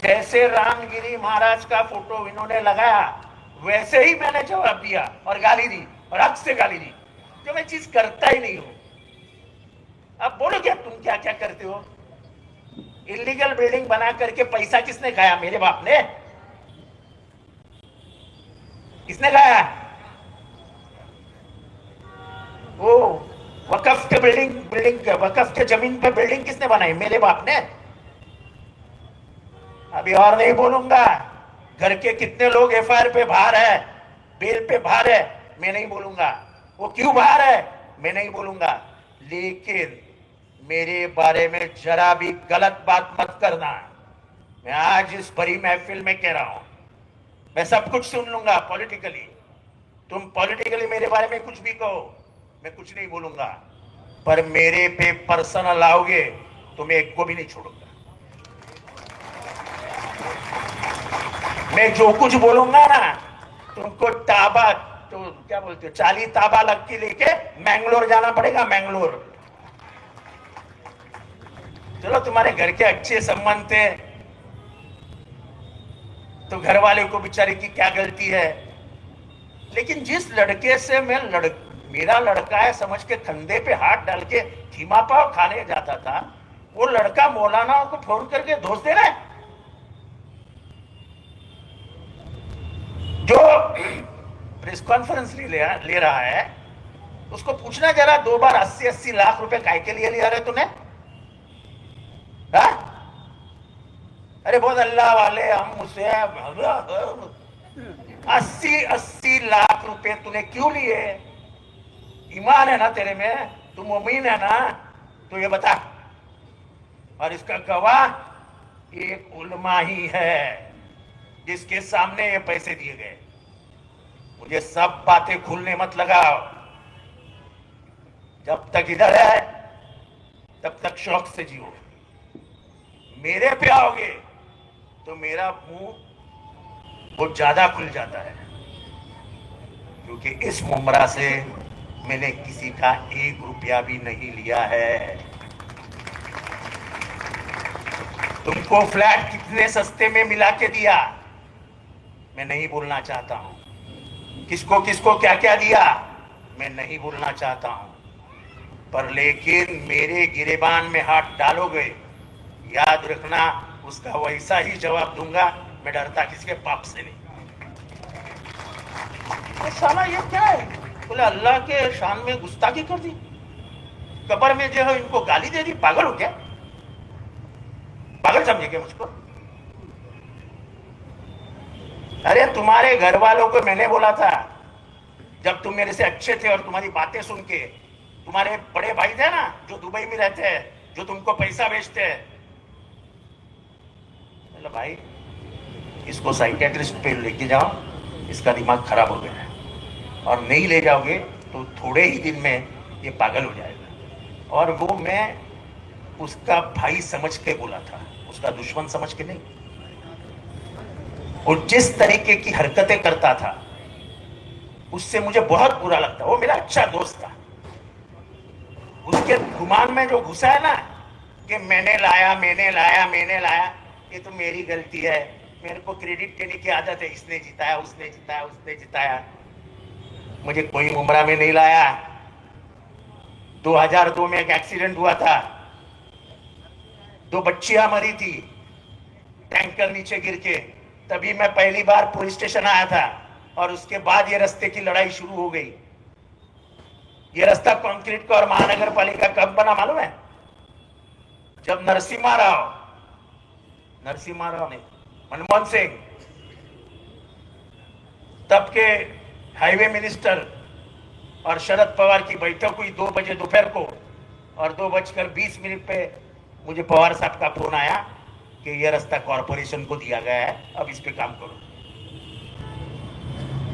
जैसे रामगिरी महाराज का फोटो इन्होंने लगाया वैसे ही मैंने जवाब दिया और गाली दी और हक से गाली दी, जो मैं चीज करता ही नहीं हूं। अब बोलो क्या तुम क्या क्या करते हो? इलीगल बिल्डिंग बना करके पैसा किसने खाया? मेरे बाप ने। किसने खाया? वो वकफ के वकफ के जमीन पे बिल्डिंग किसने बनाई? मेरे बाप ने। अभी और नहीं बोलूंगा। घर के कितने लोग एफआईआर पे बाहर है, बेल पे बाहर है, मैं नहीं बोलूंगा। वो क्यों बाहर है, मैं नहीं बोलूंगा। लेकिन मेरे बारे में जरा भी गलत बात मत करना। मैं आज इस बड़ी महफिल में कह रहा हूं, मैं सब कुछ सुन लूंगा पॉलिटिकली। तुम पॉलिटिकली मेरे बारे में कुछ भी कहो, मैं कुछ नहीं बोलूंगा, पर मेरे पे पर्सनल आओगे तो मैं एक को भी नहीं छोड़ूंगा। मैं जो कुछ बोलूंगा ना, तुमको ताबा, तो क्या बोलते हो, 40 ताबा लग के लेके मैंगलोर जाना पड़ेगा, मैंगलोर। चलो तुम्हारे घर के अच्छे संबंध थे तो घर वाले को बेचारे की क्या गलती है, लेकिन जिस लड़के से मेरा लड़का है समझ के कंधे पे हाथ डाल के खीमा पाव खाने जाता था, वो लड़का मौलाना को फोन करके दोष दे रहा है। जो प्रेस कॉन्फ्रेंस ले रहा है उसको पूछना जरा, 2 बार 80-80 लाख रुपए काय के लिए लिया रहे तूने? हा? अरे बहुत अल्लाह वाले हम मुझसे 80-80 लाख रुपए तूने क्यों लिए? ईमान है ना तेरे में? तू मोमिन है ना? तो ये बता। और इसका गवाह एक उलमा ही है जिसके सामने ये पैसे दिए गए। मुझे सब बातें खुलने मत लगाओ। जब तक इधर है तब तक शौक से जियो। मेरे पे आओगे तो मेरा मुंह बहुत ज्यादा खुल जाता है, क्योंकि इस मुमरा से मैंने किसी का 1 रुपया भी नहीं लिया है। तुमको फ्लैट कितने सस्ते में मिला के दिया मैं नहीं बोलना चाहता हूं। किसको किसको क्या क्या दिया मैं नहीं बोलना चाहता हूं, पर लेकिन मेरे गिरेबान में हाथ डालोगे, याद रखना उसका वैसा ही जवाब दूंगा। मैं डरता किसके पाप से नहीं। तो साला ये क्या है? बोले अल्लाह के शान में गुस्ताखी कर दी, कब्र में जो है इनको गाली दे दी। पागल हो क्या? पागल समझे क्या मुझको? अरे तुम्हारे घर वालों को मैंने बोला था जब तुम मेरे से अच्छे थे और तुम्हारी बातें सुन के, तुम्हारे बड़े भाई थे ना जो दुबई में रहते हैं, जो तुमको पैसा भेजते हैं, मतलब भाई इसको साइकियाट्रिस्ट पे लेके जाओ, इसका दिमाग खराब हो गया है, और नहीं ले जाओगे तो थोड़े ही दिन में ये पागल हो जाएगा। और वो मैं उसका भाई समझ के बोला था, उसका दुश्मन समझ के नहीं। और जिस तरीके की हरकतें करता था उससे मुझे बहुत बुरा लगता। वो मेरा अच्छा दोस्त था। उसके गुमान में जो घुसा है ना कि मैंने लाया, ये तो मेरी गलती है, मेरे को क्रेडिट देने की आदत है, इसने जिताया, उसने जिताया। मुझे कोई उम्रा में नहीं लाया। 2002 में एक एक्सीडेंट हुआ था, 2 बच्चियां मरी थी टैंकर नीचे गिर के, तभी मैं पहली बार पुलिस स्टेशन आया था। और उसके बाद ये रास्ते की लड़ाई शुरू हो गई। ये रास्ता कंक्रीट का और महानगर पालिका कब बना मालूम है? जब नरसिम्हा राव ने, मनमोहन सिंह तब के हाईवे मिनिस्टर और शरद पवार की बैठक हुई 2 बजे दोपहर को, और 2:20 पे मुझे पवार साहब का फोन आया कि यह रास्ता कॉरपोरेशन को दिया गया है, अब इस पे काम करो।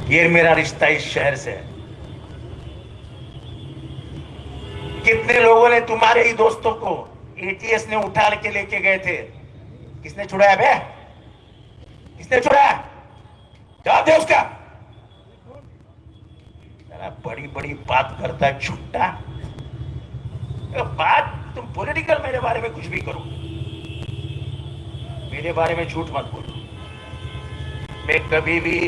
ये मेरा रिश्ता इस शहर से है। कितने लोगों ने तुम्हारे ही दोस्तों को एटीएस ने उठा के लेके गए थे, किसने छुड़ाया बे? किसने छुड़ाया? जवाब दे उसका। बड़ी बड़ी बात करता है छुट्टा। बात तुम पॉलिटिकल मेरे बारे में कुछ भी करो, मेरे बारे में झूठ मत बोलो। मैं कभी भी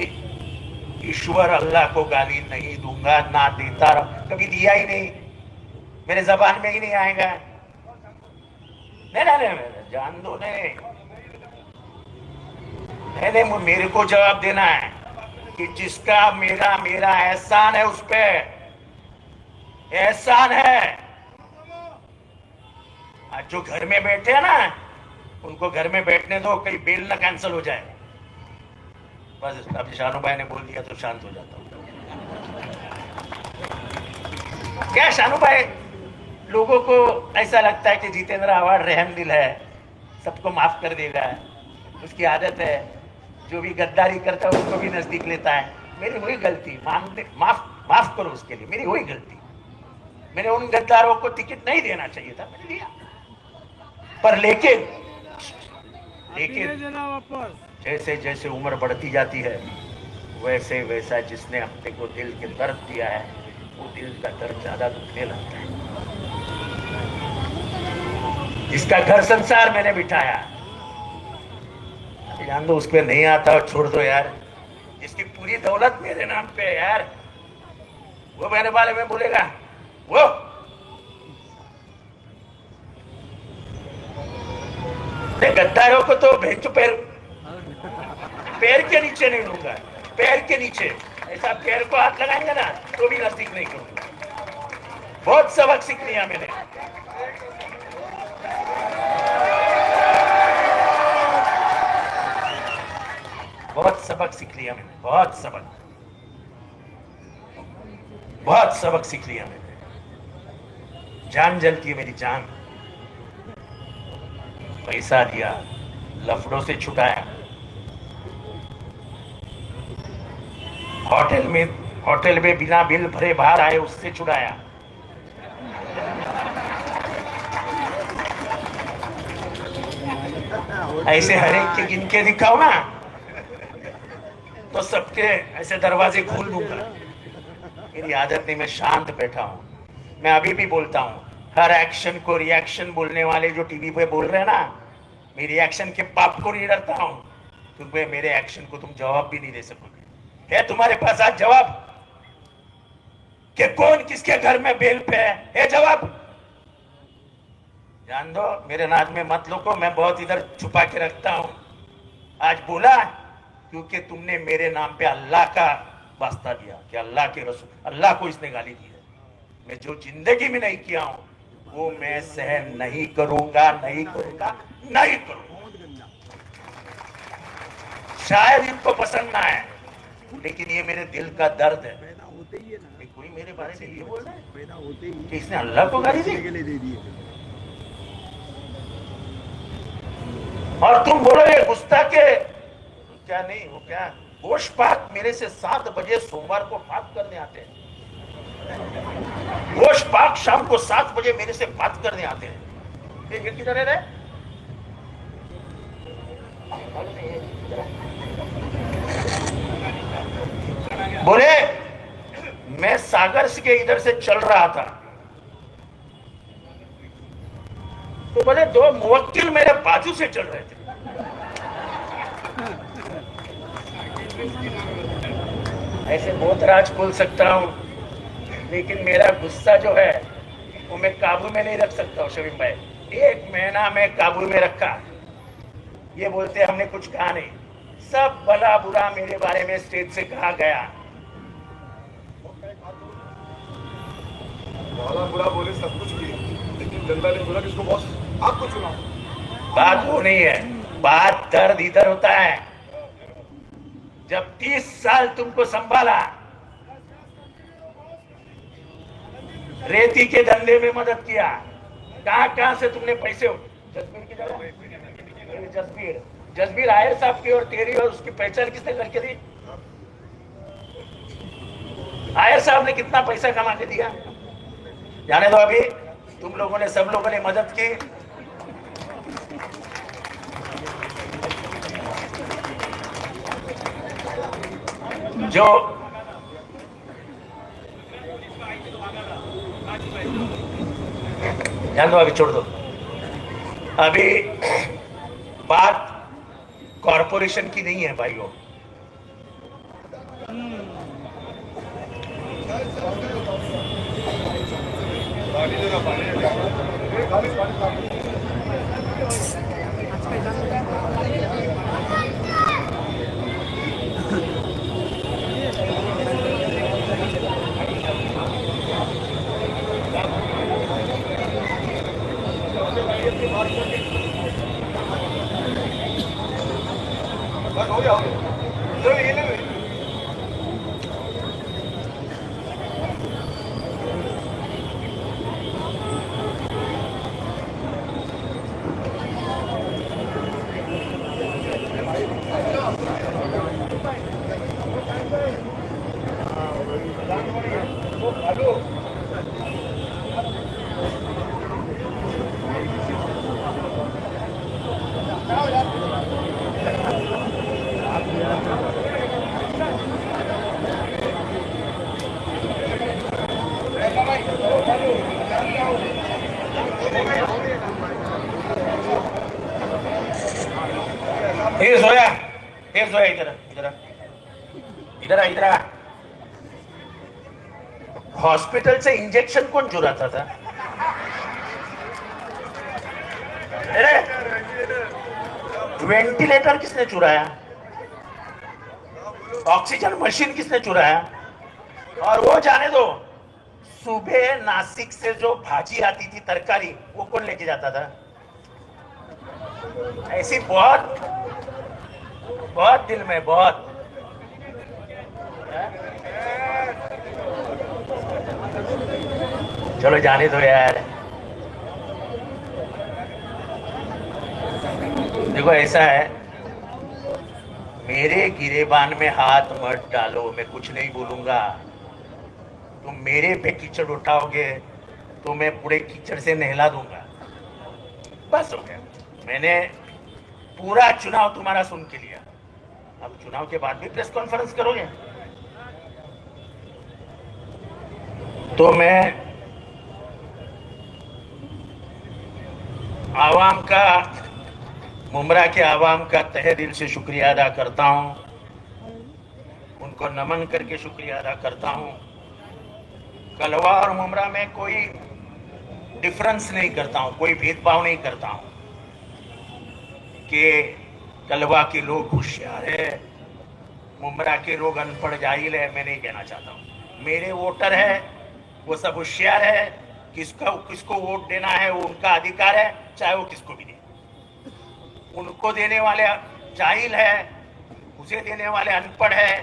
ईश्वर अल्लाह को गाली नहीं दूंगा, ना देता, कभी दिया ही नहीं, मेरे जबान में ही नहीं आएगा। नहीं, जान दो। नहीं, मेरे को जवाब देना है कि जिसका मेरा एहसान है, उस पे एहसान है। आज जो घर में बैठे हैं ना, उनको घर में बैठने दो, कहीं बेल ना कैंसिल हो जाए। बस अब शानू भाई ने बोल दिया तो शांत हो जाता हूं। क्या शानू भाई, लोगों को ऐसा लगता है कि जितेंद्र आव्हाड रहमदिल है, सबको माफ कर देगा, उसकी आदत है, जो भी गद्दारी करता है उसको भी नजदीक लेता है। मेरी हुई गलती, माफ करो उसके लिए, मेरी हुई गलती। मैंने उन गद्दारों को टिकट नहीं देना चाहिए था, मैंने दिया। पर लेकिन जैसे जैसे उम्र बढ़ती जाती है, वैसे वैसा जिसने अपने को दिल के दर्द दिया है, वो दिल का दर्द ज्यादा दुखने लगता है। जिसका घर संसार मैंने बिठाया, जान दो उस पर नहीं आता और छोड़ दो यार। जिसकी पूरी दौलत मेरे नाम पे है यार, वो मेरे बारे में बोलेगा। वो गद्दारों को तो भेजो पैर के नीचे नहीं लूंगा, पैर के नीचे। ऐसा पैर को हाथ लगाएंगे ना तो भी नजदीक नहीं करूंगा। बहुत सबक सीख लिया मैंने। बहुत सबक सीख लिया मैंने, बहुत सबक सीख लिया मैंने। जान जलती है मेरी जान। पैसा दिया, लफड़ों से छुटाया, होटल में बिना बिल भरे बाहर आए उससे छुड़ाया। ऐसे हर एक के गिन के दिखाओ ना तो सबके ऐसे दरवाजे खोल दूंगा। मेरी आदत नहीं, मैं शांत बैठा हूं। मैं अभी भी बोलता हूं, हर एक्शन को रिएक्शन बोलने वाले जो टीवी पे बोल रहे हैं ना, मैं रिएक्शन के पाप को नहीं डरता हूं, क्योंकि मेरे एक्शन को तुम जवाब भी नहीं दे सकोगे। है तुम्हारे पास आज जवाब कि कौन किसके घर में बेल पे है जवाब? जान दो, मेरे नाज में मत लो, मैं बहुत इधर छुपा के रखता हूं। आज बोला क्योंकि तुमने मेरे नाम पे अल्लाह का वास्ता दिया कि अल्लाह के रसूल, अल्लाह को इसने गाली दी है। मैं जो जिंदगी में नहीं किया हूं वो मैं सहन नहीं करूंगा, नहीं करूंगा। शायद इनको पसंद ना आए, लेकिन ये मेरे दिल का दर्द है। कोई मेरे बारे में ये बोल रहा है कि इसने अल्लाह को गाली दी, और तुम बोलोगे गुस्ताखे क्या नहीं हो क्या? गोश पाक मेरे से 7 बजे सोमवार को बात करने आते हैं। गोश पाक शाम को 7 बजे मेरे से बात करने आते हैं। ये किधर है रे? बोले मैं सागर के इधर से चल रहा था तो बोले 2 मुवक्किल मेरे बाजू से चल रहे थे। ऐसे बहुत राज बोल सकता हूं, लेकिन मेरा गुस्सा जो है वो मैं काबू में नहीं रख सकता हूं। शमीम भाई 1 महीना मैं काबू में रखा। ये बोलते हमने कुछ कहा नहीं, सब भला बुरा मेरे बारे में स्टेज से कहा गया। भला बुरा बोले सब कुछ किए, लेकिन जनता ने बोला किसको बॉस आपको चुना। बात वो नहीं है, बात दर्द इधर होता है। जब 30 साल तुमको संभाला, रेती के धंधे में मदद किया, कहां से तुमने पैसे, जसबीर की जगह जसबीर आयर साहब की और तेरी और उसकी पहचान किसने करके दी? आयर साहब ने कितना पैसा कमा के दिया जाने दो। अभी तुम लोगों ने, सब लोगों ने मदद की। जो जान दो, अभी छोड़ दो। अभी बात कॉरपोरेशन की नहीं है भाइयों। इधर हॉस्पिटल से इंजेक्शन कौन चुराता था? वेंटिलेटर किसने चुराया? ऑक्सीजन मशीन किसने चुराया? और वो जाने दो, सुबह नासिक से जो भाजी आती थी, तरकारी, वो कौन लेके जाता था? ऐसी बहुत बहुत दिल में बहुत। चलो जाने दो यार। देखो ऐसा है, मेरे गिरेबान में हाथ मत डालो, मैं कुछ नहीं बोलूंगा। तुम मेरे पे कीचड़ उठाओगे तो मैं पूरे कीचड़ से नहला दूंगा। बस हो गया। मैंने पूरा चुनाव तुम्हारा सुन के लिया। अब चुनाव के बाद भी प्रेस कॉन्फ्रेंस करोगे तो मैं आवाम का, मुमरा के आवाम का तहे दिल से शुक्रिया अदा करता हूं, उनको नमन करके शुक्रिया अदा करता हूं। कलवा और मुमरा में कोई डिफरेंस नहीं करता हूं, कोई भेदभाव नहीं करता हूं कि कलवा के लोग होशियार है, मुमरा के लोग अनपढ़ जाहिल है। मैं नहीं कहना चाहता हूं। मेरे वोटर है, वो सब होशियार है। किसको वोट देना है वो उनका अधिकार है, चाहे वो किसको भी दे। उनको देने वाले जाहिल है, उसे देने वाले अनपढ़ है।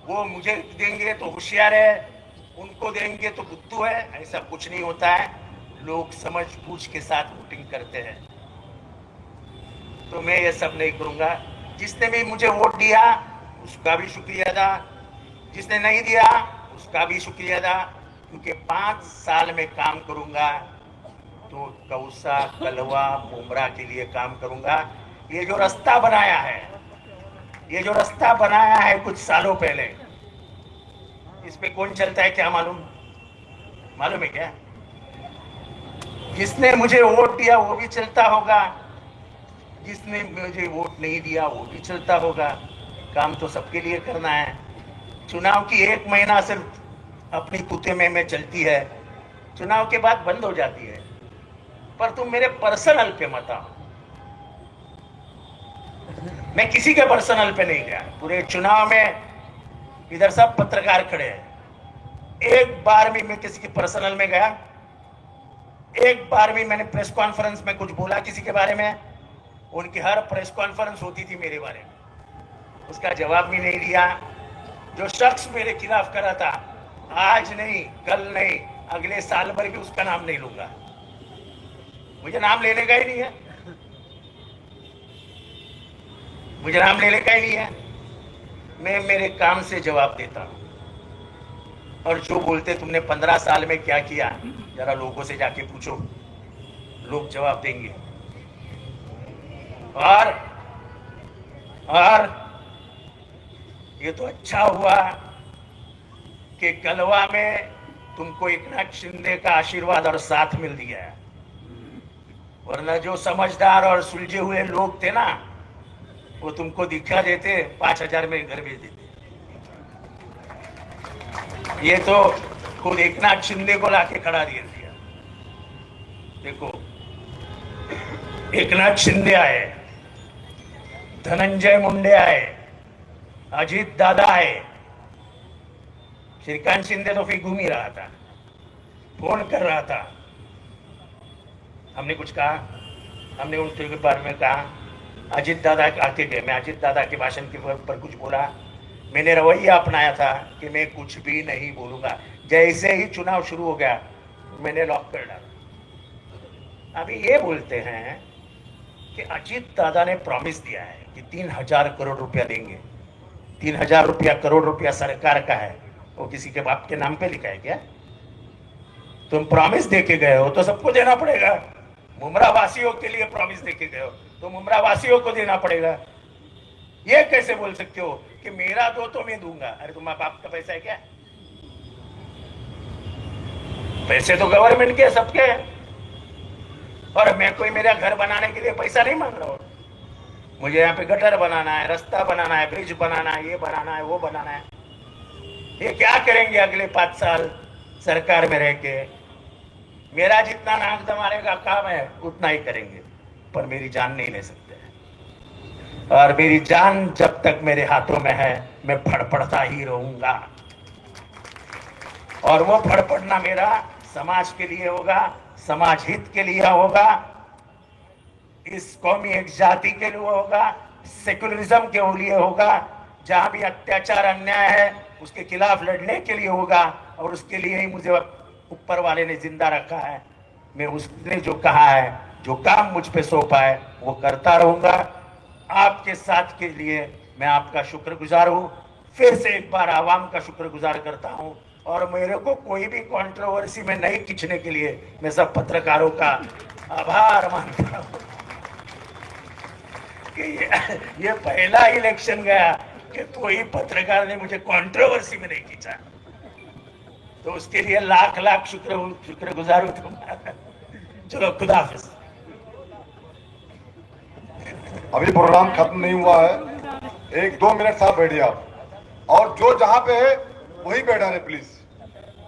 वो मुझे देंगे तो होशियार है, उनको देंगे तो बुद्धू है। ऐसा कुछ नहीं होता है। लोग समझ बूझ के साथ वोटिंग करते हैं। तो मैं ये सब नहीं करूंगा। जिसने भी मुझे वोट दिया उसका भी शुक्रिया अदा, जिसने नहीं दिया उसका भी शुक्रिया अदा, क्योंकि 5 साल में काम करूंगा तो कौसा, कलवा, मुमरा के लिए काम करूंगा। ये जो रास्ता बनाया है, ये जो रास्ता बनाया है कुछ सालों पहले, इस पे कौन चलता है क्या मालूम है क्या? जिसने मुझे वोट दिया वो भी चलता होगा, जिसने मुझे वोट नहीं दिया वो भी चलता होगा। काम तो सबके लिए करना है। चुनाव की 1 महीना सिर्फ अपनी पुते में चलती है, चुनाव के बाद बंद हो जाती है। पर तुम मेरे पर्सनल पे मत आओ। मैं किसी के पर्सनल पे नहीं गया। पूरे चुनाव में इधर सब पत्रकार खड़े हैं, एक बार भी मैं किसी के पर्सनल में गया? एक बार भी मैंने प्रेस कॉन्फ्रेंस में कुछ बोला किसी के बारे में? उनकी हर प्रेस कॉन्फ्रेंस होती थी मेरे बारे में, उसका जवाब भी नहीं दिया। जो शख्स मेरे खिलाफ करा था, आज नहीं, कल नहीं, अगले साल भर भी उसका नाम नहीं लूंगा। मुझे नाम लेने का ही नहीं है, मुझे नाम लेने का ही नहीं है। मैं मेरे काम से जवाब देता हूं। और जो बोलते तुमने 15 साल में क्या किया, जरा लोगों से जाके पूछो, लोग जवाब देंगे। और ये तो अच्छा हुआ कि कलवा में तुमको एकनाथ शिंदे का आशीर्वाद और साथ मिल दिया है, वरना जो समझदार और सुलझे हुए लोग थे ना, वो तुमको दिखा देते, 5000 में घर भेज देते। ये तो खुद एकनाथ शिंदे को लाके खड़ा दिया। देखो, एकनाथ शिंदे आए, धनंजय मुंडे आए, अजित दादा आए, श्रीकांत शिंदे तो फिर घूम ही रहा था, फोन कर रहा था। हमने कुछ कहा, हमने उनके बारे में कहा, अजित दादा आके गए, मैं अजित दादा के भाषण के पर कुछ बोला, मैंने रवैया अपनाया था कि मैं कुछ भी नहीं बोलूंगा। जैसे ही चुनाव शुरू हो गया मैंने लॉक कर डाला। अभी ये बोलते हैं कि अजित दादा ने प्रॉमिस दिया है कि 3000 करोड़ रुपया देंगे। 3000 रुपया, करोड़ रुपया सरकार का है, वो किसी के बाप के नाम पे लिखा है क्या? तुम प्रॉमिस दे के गए हो तो सबको देना पड़ेगा। मुमरा वासियों के लिए प्रॉमिस दे के गए हो तो मुमरा वासियों को देना पड़ेगा। ये कैसे बोल सकते हो कि मेरा दो तो मैं दूंगा? अरे तुम्हारा बाप का पैसा है क्या? पैसे तो गवर्नमेंट के, सबके हैं। और मैं कोई मेरा घर बनाने के लिए पैसा नहीं मांग रहा हूं। मुझे यहाँ पे गटर बनाना है, रास्ता बनाना है, ब्रिज बनाना है, ये बनाना है, वो बनाना है। ये क्या करेंगे अगले 5 साल सरकार में रह के? मेरा जितना नाक दमाने का काम है उतना ही करेंगे, पर मेरी जान नहीं ले सकते। और मेरी जान जब तक मेरे हाथों में है मैं फड़फड़ता ही रहूंगा। और वो फड़फड़ना मेरा समाज के लिए होगा, समाज हित के लिए होगा, इस कौमी एक जाति के लिए होगा, सेकुलरिज्म के लिए होगा। जहां भी अत्याचार अन्याय है उसके खिलाफ लड़ने के लिए होगा, और उसके लिए ही मुझे ऊपर वाले ने जिंदा रखा है। मैं उसने जो कहा है, जो काम मुझ पे सौंपा है वो करता रहूंगा। आपके साथ के लिए मैं आपका शुक्रगुजार हूं। फिर से एक बार आवाम का शुक्रगुजार करता हूं, और मेरे को कोई भी कंट्रोवर्सी में नहीं खींचने के लिए मैं सब पत्रकारों का आभार मानता हूं कि ये पहला इलेक्शन गया कि कोई पत्रकार ने मुझे कंट्रोवर्सी में नहीं खींचा, तो उसके लिए लाख लाख शुक्रगुजार हूं तुम्हारा। चलो, खुदा हाफिज। अभी प्रोग्राम खत्म नहीं हुआ है, 1-2 मिनट साहब बैठिए आप, और जो जहां पे है वही बैठा रहे प्लीज,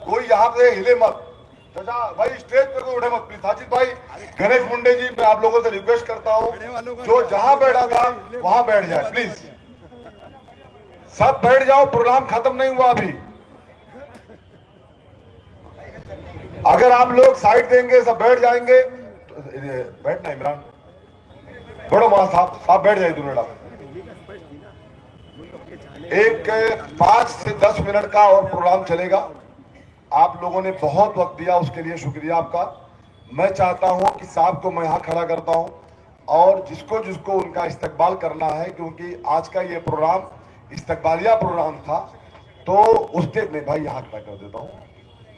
कोई यहाँ पे हिले मत। चाचा भाई स्टेज पे कोई उठे मत प्लीज। साजिद भाई, गणेश मुंडे जी, मैं आप लोगों से रिक्वेस्ट करता हूँ जो जहां बैठा था वहां बैठ जाए प्लीज, सब बैठ जाओ, प्रोग्राम खत्म नहीं हुआ अभी। अगर आप लोग साइड देंगे, सब बैठ जाएंगे तो बैठना इमरान, बड़ो वहां साहब बैठ जाए दोनों। एक 5 से 10 मिनट का और प्रोग्राम चलेगा। आप लोगों ने बहुत वक्त दिया, उसके लिए शुक्रिया आपका। मैं चाहता हूं कि साहब को मैं यहां खड़ा करता हूं, और जिसको जिसको उनका इस्तकबाल करना है, क्योंकि आज का ये प्रोग्राम इस्तकबालिया प्रोग्राम था, तो उसके में भाई यहाँ खड़ा कर देता हूँ।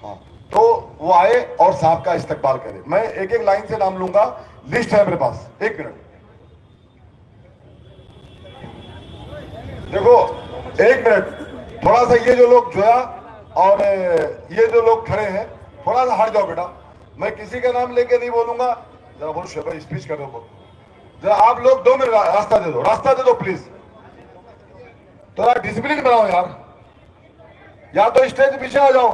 हाँ, तो वो आए और साहब का इस्तकबाल करे। मैं एक एक लाइन से नाम लूंगा, लिस्ट है मेरे पास। 1 मिनट देखो, 1 मिनट, थोड़ा सा ये जो लोग जोया और ये जो लोग खड़े हैं, थोड़ा सा हट जाओ बेटा। मैं किसी का नाम लेके नहीं बोलूंगा, जरा बोल भाई स्पीच कर दो जरा। आप लोग 2 मिनट रास्ता दे दो, रास्ता दे दो प्लीज। थोड़ा डिसिप्लिन बनाओ यार, या तो स्टेज पीछे आ जाओ।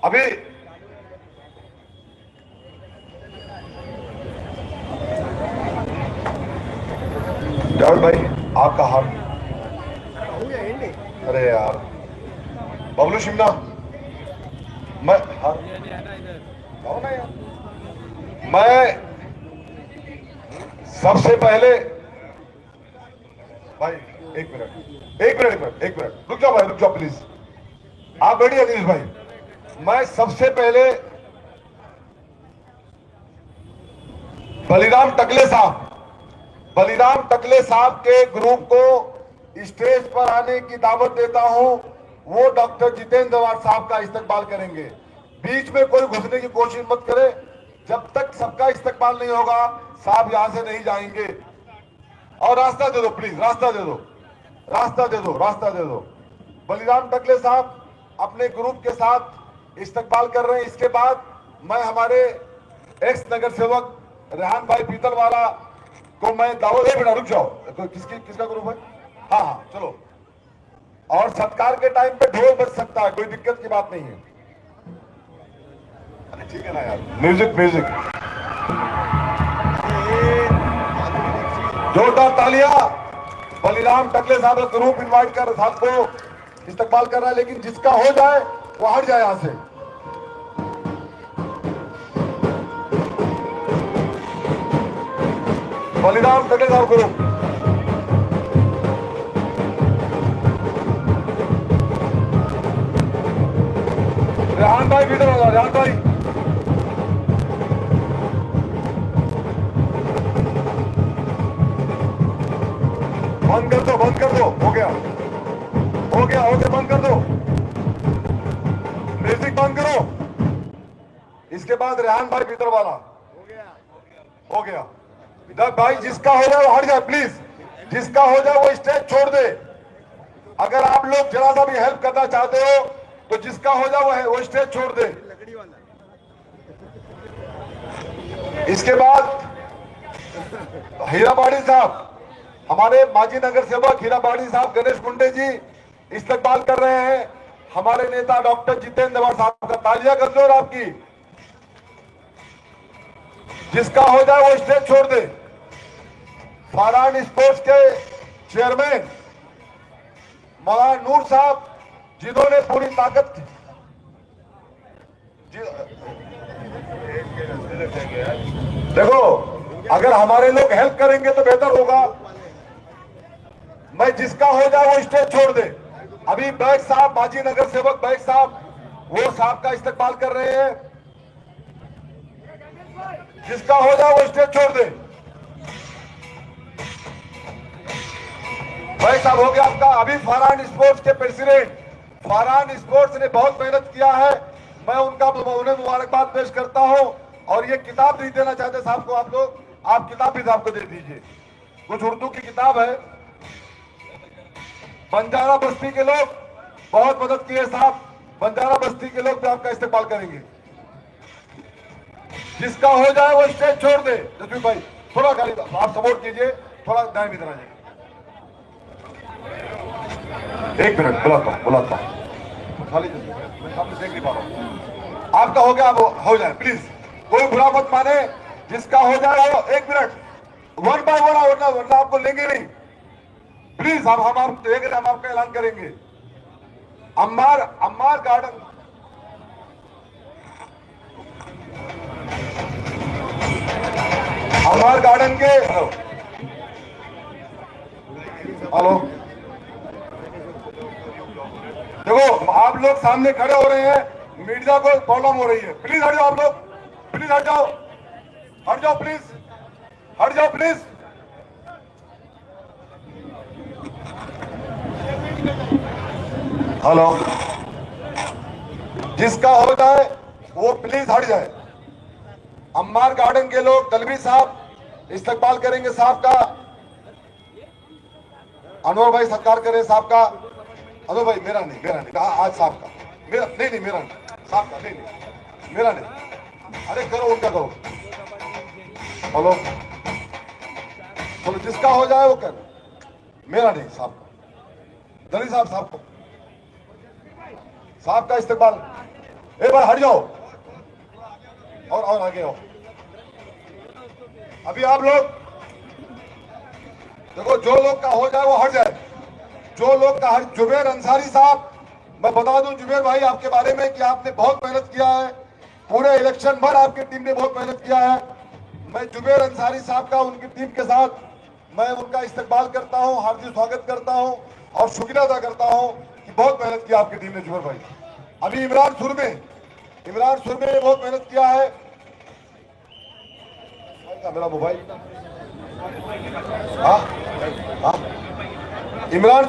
अभी राहुल भाई आपका हाथ, अरे यार बबलू शिमला, मैं ना यार, मैं सबसे पहले भाई 1 मिनट रुक जाओ भाई, रुक जाओ प्लीज। आप बैठिए अनिल भाई। मैं सबसे पहले बलिराम टकले साहब के ग्रुप को स्टेज पर आने की दावत देता हूं। वो डॉक्टर जितेंद्र दवार साहब का इस्तकबाल करेंगे। बीच में कोई घुसने की कोशिश मत करे, जब तक सबका इस्तकबाल नहीं होगा साहब यहां से नहीं जाएंगे। और रास्ता दे दो प्लीज, रास्ता दे दो। बलिराम टकले साहब अपने ग्रुप के साथ इस्तकबाल कर रहे हैं। इसके बाद मैं हमारे एक्स नगर सेवक रेहान भाई पीतलवाला को मैं दावत, एक मिनट रुक जाओ, किसका ग्रुप है? हाँ चलो। और सत्कार के टाइम पे ढोल बज सकता है, कोई दिक्कत की बात नहीं है। अरे ठीक है ना यार, म्यूजिक जोरदार तालियां। बलिराम टकले साहब का ग्रुप इनवाइट कर साहब को इस्तकबाल कर रहा है, लेकिन जिसका हो जाए वो हट जाए यहां से। बलिराम टकले साहब ग्रुप, रेहान भाई भीतर हो जाओ, रेहान भाई। बंद कर दो, हो गया, बंद कर दो, म्यूजिक बंद करो। इसके बाद रेहान भाई भीतर वाला, हो गया। भाई जिसका हो जाए वो हट जाए प्लीज, जिसका हो जाए वो स्टेज छोड़ दे। अगर आप लोग जरा सा भी हेल्प करना चाहते हो तो जिसका हो जाए वो स्टेज छोड़ दे। इसके बाद हीराबाड़ी साहब, हमारे माजी नगर सेवक हीराबाड़ी साहब गणेश मुंडे जी इस्तकबाल कर रहे हैं हमारे नेता डॉक्टर जितेंद्र दवार साहब का। तालियां कर दो आपकी। जिसका हो जाए वो स्टेज छोड़ दे। फारहान स्पोर्ट्स के चेयरमैन मौलाना नूर साहब, जिन्होंने पूरी ताकत देखो, अगर हमारे लोग हेल्प करेंगे तो बेहतर होगा। मैं जिसका हो जाए वो स्टेज छोड़ दे। अभी बैग साहब, माजी नगर सेवक बैग साहब, वो साहब का इस्तेमाल कर रहे हैं। जिसका हो जाए वो स्टेज छोड़ दे। भाई साहब हो गया आपका। अभी फारहान स्पोर्ट्स के प्रेसिडेंट, फारहान स्पोर्ट्स ने बहुत मेहनत किया है, मैं उनका उन्हें मुबारकबाद पेश करता हूं। और ये किताब नहीं देना चाहते साहब को आप लोग, आप किताब भी साहब को दे दीजिए। कुछ उर्दू की किताब है। बंजारा बस्ती के लोग बहुत मदद की है साहब, बंजारा बस्ती के लोग भी आपका इस्तेमाल करेंगे। जिसका हो जाए वो स्टेज छोड़ दे। जसवीर भाई थोड़ा खाली आप सपोर्ट कीजिए, थोड़ा दाएं भी तरह। एक मिनट बुलाता हूं खाली, आपने देख नहीं पा रहा। आपका हो गया, हो जाए प्लीज, कोई बुरा मत माने। जिसका हो जाए वो, एक मिनट, वन बाय वन वरना आपको लेंगे नहीं। प्लीज हम देख रहे, हम आपका ऐलान करेंगे। अम्मार गार्डन, अम्मार गार्डन के हेलो, देखो आप लोग सामने खड़े हो रहे हैं, मीडिया को प्रॉब्लम हो रही है। प्लीज हट जाओ आप लोग, प्लीज हट जाओ, हट जाओ प्लीज, हट जाओ प्लीज। हेलो, जिसका हो जाए वो प्लीज हट जाए। अम्मार गार्डन के लोग, दलवी साहब इस्तकबाल करेंगे साहब का। अनवर भाई सत्कार करें साहब का। अनवर भाई मेरा नहीं आज साहब का, मेरा नहीं मेरा नहीं, साहब का नहीं मेरा नहीं। अरे करो, उनका करो। बोलो चलो, जिसका हो जाए वो कर, मेरा नहीं साहब का। दली साहब को, साहब का इस्तेमाल। एक बार हट जाओ और आगे आओ। अभी आप लोग देखो, जो लोग का हो जाए वो हट जाए। जो लोग का हट, जुबेर अंसारी साहब, मैं बता दूं जुबेर भाई आपके बारे में कि आपने बहुत मेहनत किया है, पूरे इलेक्शन भर आपकी टीम ने बहुत मेहनत किया है। मैं जुबेर अंसारी साहब का, उनकी टीम के साथ मैं उनका इस्तकबाल करता हूं, हार्दिक स्वागत करता हूं और शुक्रिया अदा करता हूं कि बहुत मेहनत किया आपकी टीम ने जुबेर भाई। अभी इमरान सुरमे ने बहुत मेहनत किया है। मेरा मोबाइल, इमरान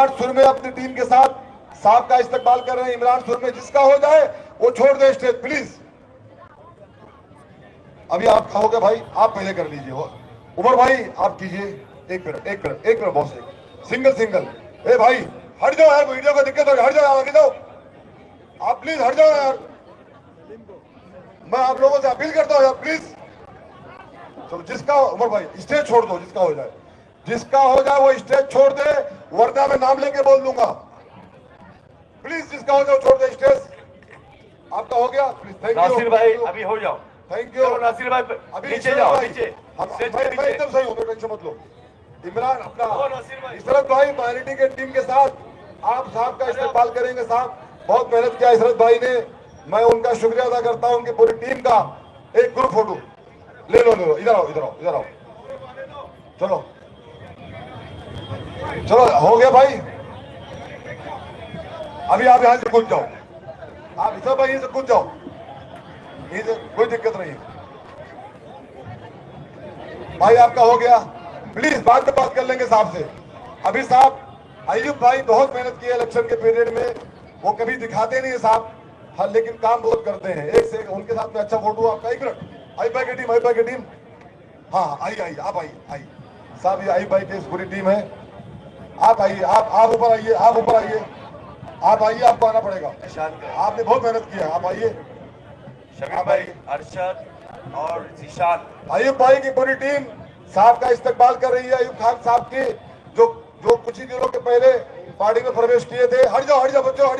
सुरमे अपनी टीम के साथ साहब का इस्तकबाल कर रहे हैं। इमरान सुरमे, जिसका हो जाए वो छोड़ दे स्टेज प्लीज। अभी आप कहोगे भाई, आप पहले कर लीजिए। उमर भाई आप कीजिए। एक मिनट बॉस, सिंगल। ए भाई हट जाओ यार, वीडियो को दिक्कत हो रही है, हट जाओ यार, आगे जाओ आप प्लीज, हट जाओ यार। मैं आप लोगों से अपील करता हूँ यार प्लीज। चलो जिसका, उमर भाई स्टेज छोड़ दो, जिसका हो जाए वो स्टेज छोड़ दे, वरना मैं नाम लेके बोल दूंगा। प्लीज जिसका हो जाए छोड़ दे स्टेज। आपका हो गया प्लीज। थैंक यू नासिर भाई, अभी हो जाओ। थैंक यू नासिर भाई, अभी नीचे जाओ, नीचे। मैं एकदम सही हूँ, टेंशन मत लो। इमरान अपना इसरत भाई माइनॉरिटी के टीम के साथ आप साहब का इस्तेमाल करेंगे। साहब बहुत मेहनत किया इसरत भाई ने, मैं उनका शुक्रिया अदा करता हूं उनकी पूरी टीम का। एक ग्रुप फोटो ले लो, इधर आओ। चलो हो गया भाई। अभी आप यहां से कूद जाओ, आप इधर भाई यहीं से कूद जाओ, यहीं से कोई दिक्कत नहीं है भाई। आपका हो गया, प्लीज बाद में बात कर लेंगे साहब से। अभी साहब अयूब भाई बहुत मेहनत की है इलेक्शन के पीरियड में, वो कभी दिखाते नहीं है साहब, हाँ लेकिन काम बहुत करते हैं। एक से उनके साथ में अच्छा फोटो आपका। एक मिनट, आई भाई की टीम, हाँ आई आप आई साहब, ये आई भाई की पूरी टीम है। आप आइए, आप ऊपर आइए, आपको आना पड़ेगा। आपने बहुत मेहनत किया, आप आइए। शमीम भाई, अरशद और जीशान, अयूब भाई की पूरी टीम साहब का इस्तकबाल कर रही है। अयूब खान साहब की जो कुछ ही दिनों के पहले पार्टी में प्रवेश किए थे। हट जाओ बच्चों, हट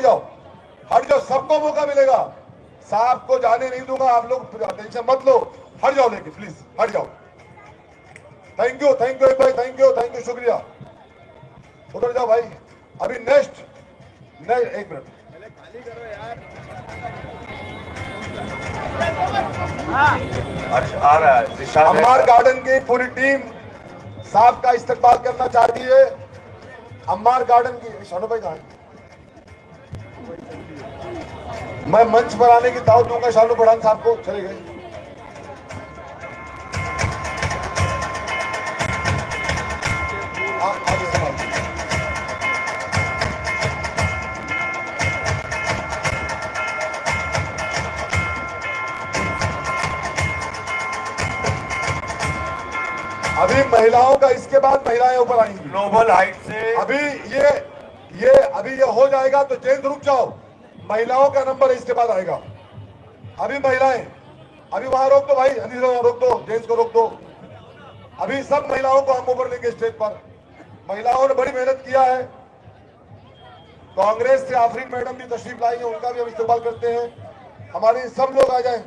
जाओ, सबको मौका मिलेगा। साहब को जाने नहीं दूंगा, आप लोग टेंशन मत लो, हट जाओ लेकिन प्लीज हट जाओ। थैंक यू भाई, थैंक यू, शुक्रिया। उधर जाओ भाई। अभी नेक्स्ट एक मिनट खाली करो यार। आ रहा है निशान है। अम्मार गार्डन की पूरी टीम साहब का इस्तकबाल करना चाहती है। अम्मार गार्डन की शानू भाई कहाँ है? मैं मंच पर आने की दावत दूंगा शानू पठान साहब को। चले गए। आगे सवाल। अभी महिलाओं का, इसके बाद महिलाएं ऊपर आएंगी ग्लोबल हाइट से। अभी ये हो जाएगा तो जेंट्स रुक जाओ, महिलाओं का नंबर इसके बाद आएगा। अभी महिलाएं, अभी वहां रोक दो भाई, वहां रोक दो, जेंट्स को रोक दो। अभी सब महिलाओं को हम ऊपर लेंगे स्टेज पर। महिलाओं ने बड़ी मेहनत किया है। कांग्रेस से आफरीन मैडम भी तशरीफ लाई है, उनका भी हम इस्तेमाल करते हैं। हमारे सब लोग आ जाए।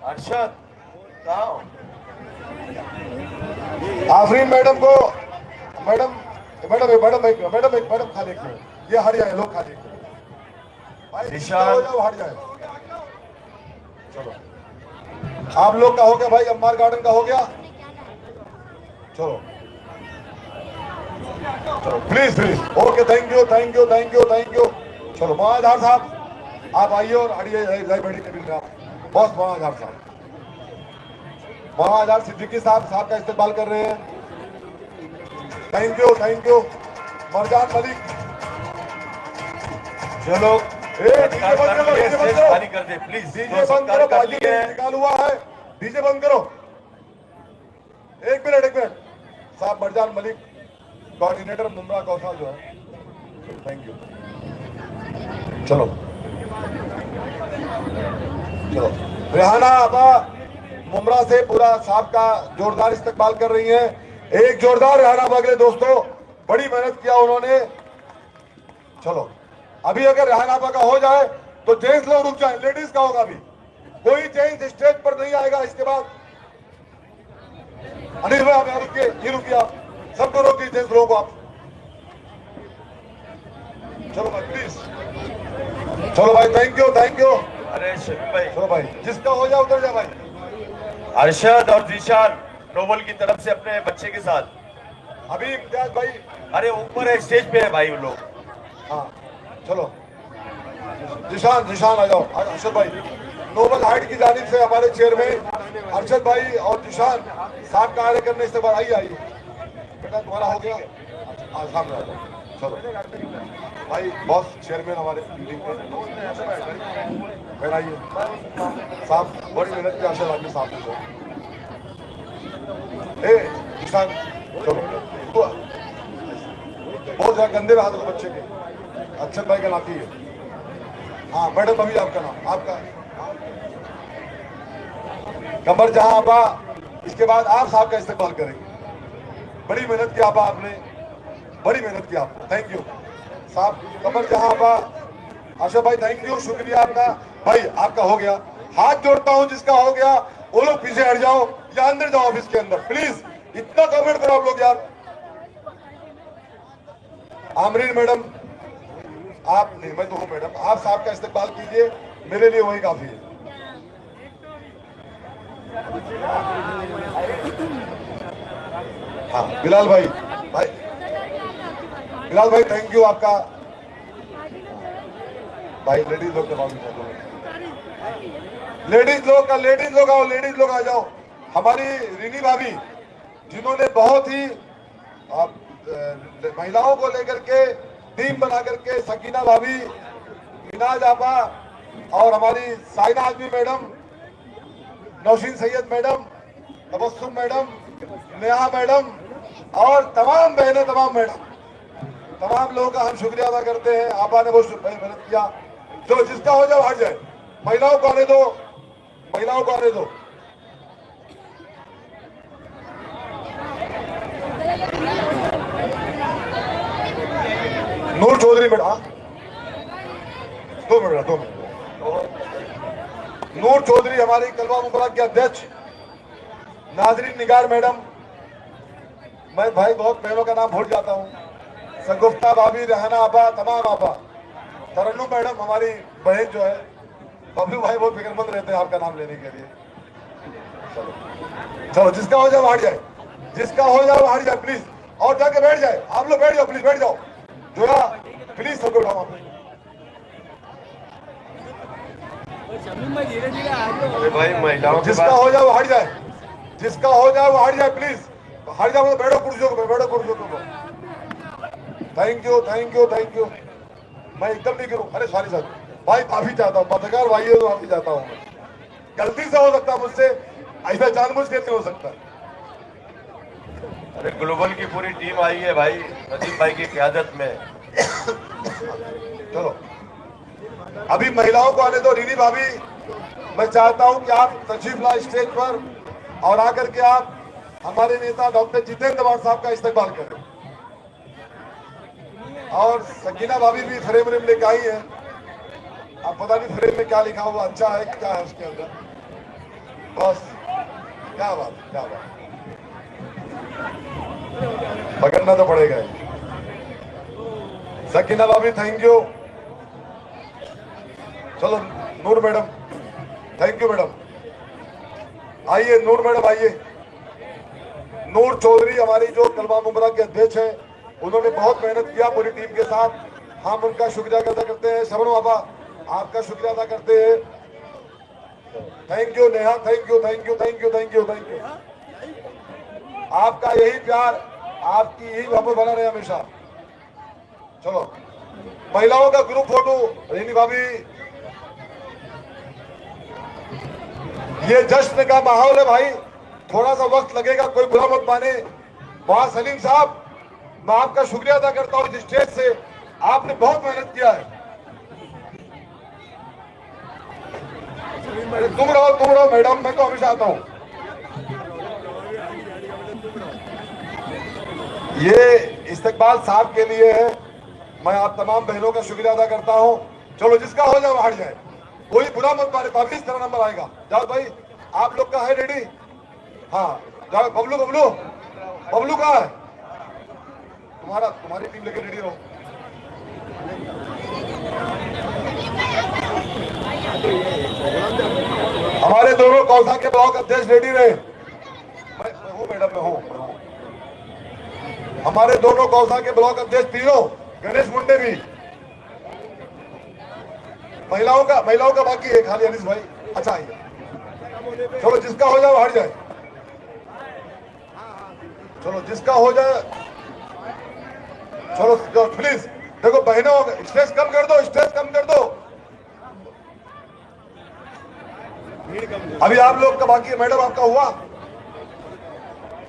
अरशद कहाँ? आफरीन मैडम को, मैडम खा देखते हैं। ये हट जाए, लोग खा देखते हैं भाई। निशान हो जाओ, हट जाए। चलो आप लोग का हो गया भाई, अम्मार गार्डन का हो गया। चलो प्लीज ओके, थैंक यू। चलो महाधार साहब आप आइए और हटिए लाइब्रेरी के बिल। बॉस महाधार साहब, महाधार सिद्दीकी साहब का इस्तेमाल कर रहे हैं। Thank you. मरजान मलिक। चलो खाली कर दे प्लीज। डीजे बंद करो, बाजी निकाल हुआ है। डीजे बंद करो। एक मिनट साहब। मरजान मलिक कोऑर्डिनेटर मुमरा कौशल जो है। Thank you. चलो रेहाना आपा मुमरा से पूरा साहब का जोरदार इस्तकबाल कर रही हैं। एक जोरदार रेहाना आपा के लिए दोस्तों, बड़ी मेहनत किया उन्होंने। चलो अभी अगर रेहाना आपा का हो जाए तो जेंट्स लोग रुक जाए, लेडीज का होगा। अभी कोई जेंट्स स्टेज पर नहीं आएगा। इसके बाद अनिल भाई आप रुकिए, आप सबको रोकिए, जेंट्स लोगों को आप। चलो भाई प्लीज, चलो भाई, थैंक यू। अरे शरीफ भाई, चलो भाई, जिसका हो जाए उतर जाए भाई। अरशद और जीशान नोबल की तरफ से अपने बच्चे के साथ। अभी इम्तियाज भाई, अरे ऊपर है, स्टेज पे है भाई वो लोग। हाँ चलो जिशान आ जाओ। अरशद भाई नोबल हाइट की जानिब से हमारे चेयरमैन अरशद भाई और जिशान साहब का आगे करने से आइए बेटा, तुम्हारा हो गया। सामने आ जाओ। चलो भाई, बॉस चेयरमैन हमारे मीटिंग पे आइए साहब। बड़ी मेहनत की आशा राजी साहब ने। जिशान चलो, बहुत ज्यादा गंदे हाथ हो बच्चे के। अक्षत भाई का नाती है। हाँ मैडम, अभी आपका नाम, आपका कमर जहां आपा। इसके बाद आप साहब का इस्तेमाल करेंगे। बड़ी मेहनत की आपा, आपने बड़ी मेहनत की आपको। थैंक यू साहब। कमर जहां आपा। आशा भाई थैंक यू, शुक्रिया आपका भाई। आपका हो गया। हाथ जोड़ता हूं जिसका हो गया वो लोग पीछे हट जाओ या अंदर जाओ ऑफिस के अंदर प्लीज। इतना कमेंट करो आप लोग यार। आमरीन मैडम आप नहीं, मैं तो हूं मैडम, आप साहब का इस्तेमाल कीजिए, मेरे लिए वही काफी है। हाँ बिलाल भाई थैंक यू आपका भाई। लेडीज लोग लेडीज लोग आ जाओ। हमारी रिनी भाभी जिन्होंने बहुत ही महिलाओं को लेकर के टीम बना करके, सकीना भाभी, मिनाज आपा और हमारी Saina Azmi madam, Nausheen Syed madam, Tabassum madam, Neha madam और तमाम बहनें, तमाम मैडम, तमाम लोगों का हम शुक्रिया अदा करते हैं। आपा ने बहुत मेहनत किया। तो जिसका हो जाए हट जाए। महिलाओं को आने दो। नूर चौधरी मैडम, 2 मिनट। नूर चौधरी हमारी कलवा मुबारक के अध्यक्ष। नाजरीन निगार मैडम, मैं भाई बहुत बहनों का नाम भूल जाता हूँ। सगुफ्ता भाभी, रहना आपा, तमाम आपा, तरन्नुम मैडम हमारी बहन जो है, बबलू भाई बहुत फिक्रमंद रहते हैं आपका नाम लेने के लिए। चलो चलो, जिसका हो जाए वो हट जाए, जिसका हो जाए वो हट जाए प्लीज, और जाके बैठ जाए। आप लोग बैठ जाओ प्लीज, बैठ जाओ। जोया प्लीज सबको उठाओ आप। अरे भाई महिलाओं के जिसका हो जाए वो हट जाए, जिसका हो जाए वो हट जाए प्लीज, हट जाओ। बैठो कुर्सियों पे, बैठो कुर्सियों पे। Thank you thank you thank you. मैं एकदम नहीं करूँ, अरे सॉरी सर भाई, माफी चाहता हूँ, पत्रकार भाई है तो माफी चाहता हूँ। गलती से हो सकता मुझसे, ऐसा जानबूझ के नहीं हो सकता। अरे ग्लोबल की पूरी टीम आई है भाई, नदीम भाई की क़यादत में। चलो अभी महिलाओं को आने दो। रीनी भाभी, मैं चाहता हूं कि आप तशरीफ ला स्टेज पर और आकर के आप हमारे नेता डॉक्टर जितेंद्र वार साहब का इस्तेमाल करें। और सकीना भाभी भी फ्रेम व्रेम लेके आई है। अब पता नहीं फ्रेम में क्या लिखा हुआ, अच्छा है क्या है उसके अंदर। बस क्या बात, क्या बात, पकड़ना तो पड़ेगा। सकीना भाभी थैंक यू। चलो नूर मैडम, थैंक यू मैडम। आइए नूर मैडम, आइए। नूर चौधरी हमारी जो कलमा मुमरा के अध्यक्ष हैं, उन्होंने बहुत मेहनत किया पूरी टीम के साथ, हम उनका शुक्रिया अदा करते हैं। शबनम बाबा आपका शुक्रिया अदा करते हैं। Thank you Neha, thank you thank you thank you thank you thank you. आपका यही प्यार, आपकी यही मोहब्बत बना रहे हमेशा। चलो महिलाओं का ग्रुप फोटो, रीनी भाभी। ये जश्न का माहौल है भाई, थोड़ा सा वक्त लगेगा, कोई बुरा मत माने। वहां सलीम साहब, मैं आपका शुक्रिया अदा करता हूं इस स्टेज से, आपने बहुत मेहनत किया है। तुम रहो मैडम, मैं तो हमेशा आता हूं। ये इस्तकबाल साहब के लिए है। मैं आप तमाम बहनों का शुक्रिया अदा करता हूं। चलो जिसका हो जाए वो हट जाए, कोई बुरा मत मारे। 25 तरह नंबर आएगा। जाओ भाई, आप लोग का है रेडी? हाँ जाओ। बबलू बबलू बबलू कहाँ है? तुम्हारी टीम लेके रेडी रहो। हमारे दोनों कौसा के ब्लॉक अध्यक्ष रेडी रहे। मैं हूँ मैडम, मैं हूँ। हमारे दोनों कौसा के ब्लॉक अध्यक्ष तीनों, गणेश मुंडे भी। महिलाओं का बाकी है खाली अनिस भाई। अच्छा आइए, चलो जिसका हो जाए वो हट जाए। चलो जिसका हो जाए, चलो प्लीज। देखो बहनों, स्ट्रेस कम कर दो, स्ट्रेस कम कर दो। अभी आप लोग का बाकी है मैडम, आपका हुआ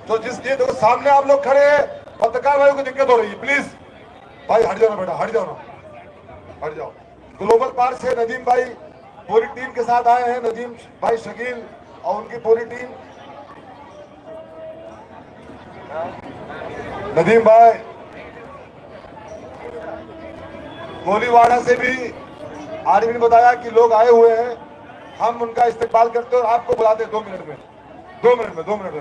तो जिसके देखो सामने आप लोग खड़े हैं, पत्रकार भाइयों को दिक्कत हो रही है, प्लीज भाई हट जाओ ना बेटा, हट जाओ ना, हट जाओ। ग्लोबल पार्क से नदीम भाई पूरी टीम के साथ आए हैं, नदीम भाई, शकील और उनकी पूरी टीम। नदीम भाई गोलीवाड़ा से भी आर्मी ने बताया कि लोग आए हुए हैं, हम उनका इस्तेमाल करते हैं और आपको बुलाते 2 मिनट में, 2 मिनट में, 2 मिनट में।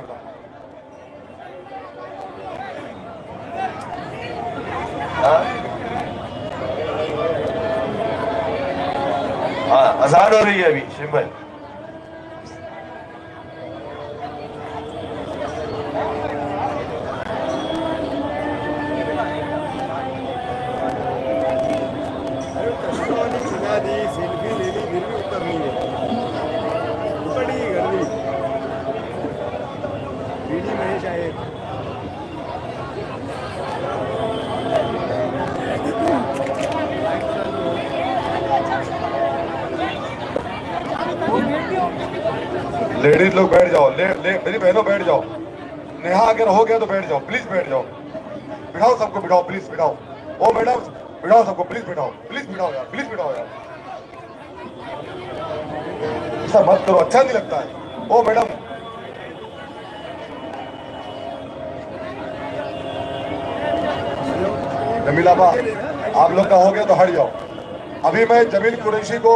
हाँ अजान हो रही है अभी शिव भाई। सेल्फी ले ली, फिर भी उतरनी है, उतरी गर्मी। बीडी महेश आए। लेडीज लोग बैठ जाओ, मेरी बहनों बैठ जाओ। नेहा अगर हो गया तो बैठ जाओ, प्लीज बैठ जाओ। बिठाओ सबको, बिठाओ प्लीज, बिठाओ। ओ मैडम बिठाओ सबको, प्लीज बिठाओ, प्लीज बिठाओ यार, प्लीज बिठाओ यार। ऐसा मत करो, अच्छा नहीं लगता है। ओ मैडम जमीलाबा, आप लोग का हो गया तो हट जाओ। अभी मैं जमील कुरैशी को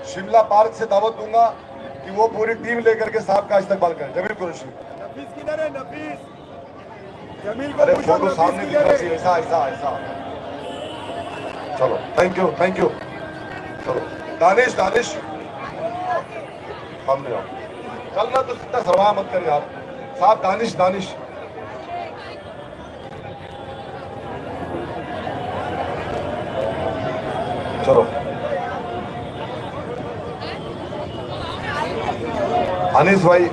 शिमला पार्क से दावत दूंगा कि वो पूरी टीम लेकर के साहब का इस्तेमाल करें। जमील कुरैशी, नफीस किधर है? नफीस जमील को अरे पूछो फोटो नोटिस सामने की दिखना है। चाहिए, ऐसा ऐसा ऐसा। चलो थैंक यू थैंक यू। चलो दानिश दानिश सामने आओ। कल ना तो इतना सवाल मत कर यार साहब। दानिश दानिश चलो। अनीस भाई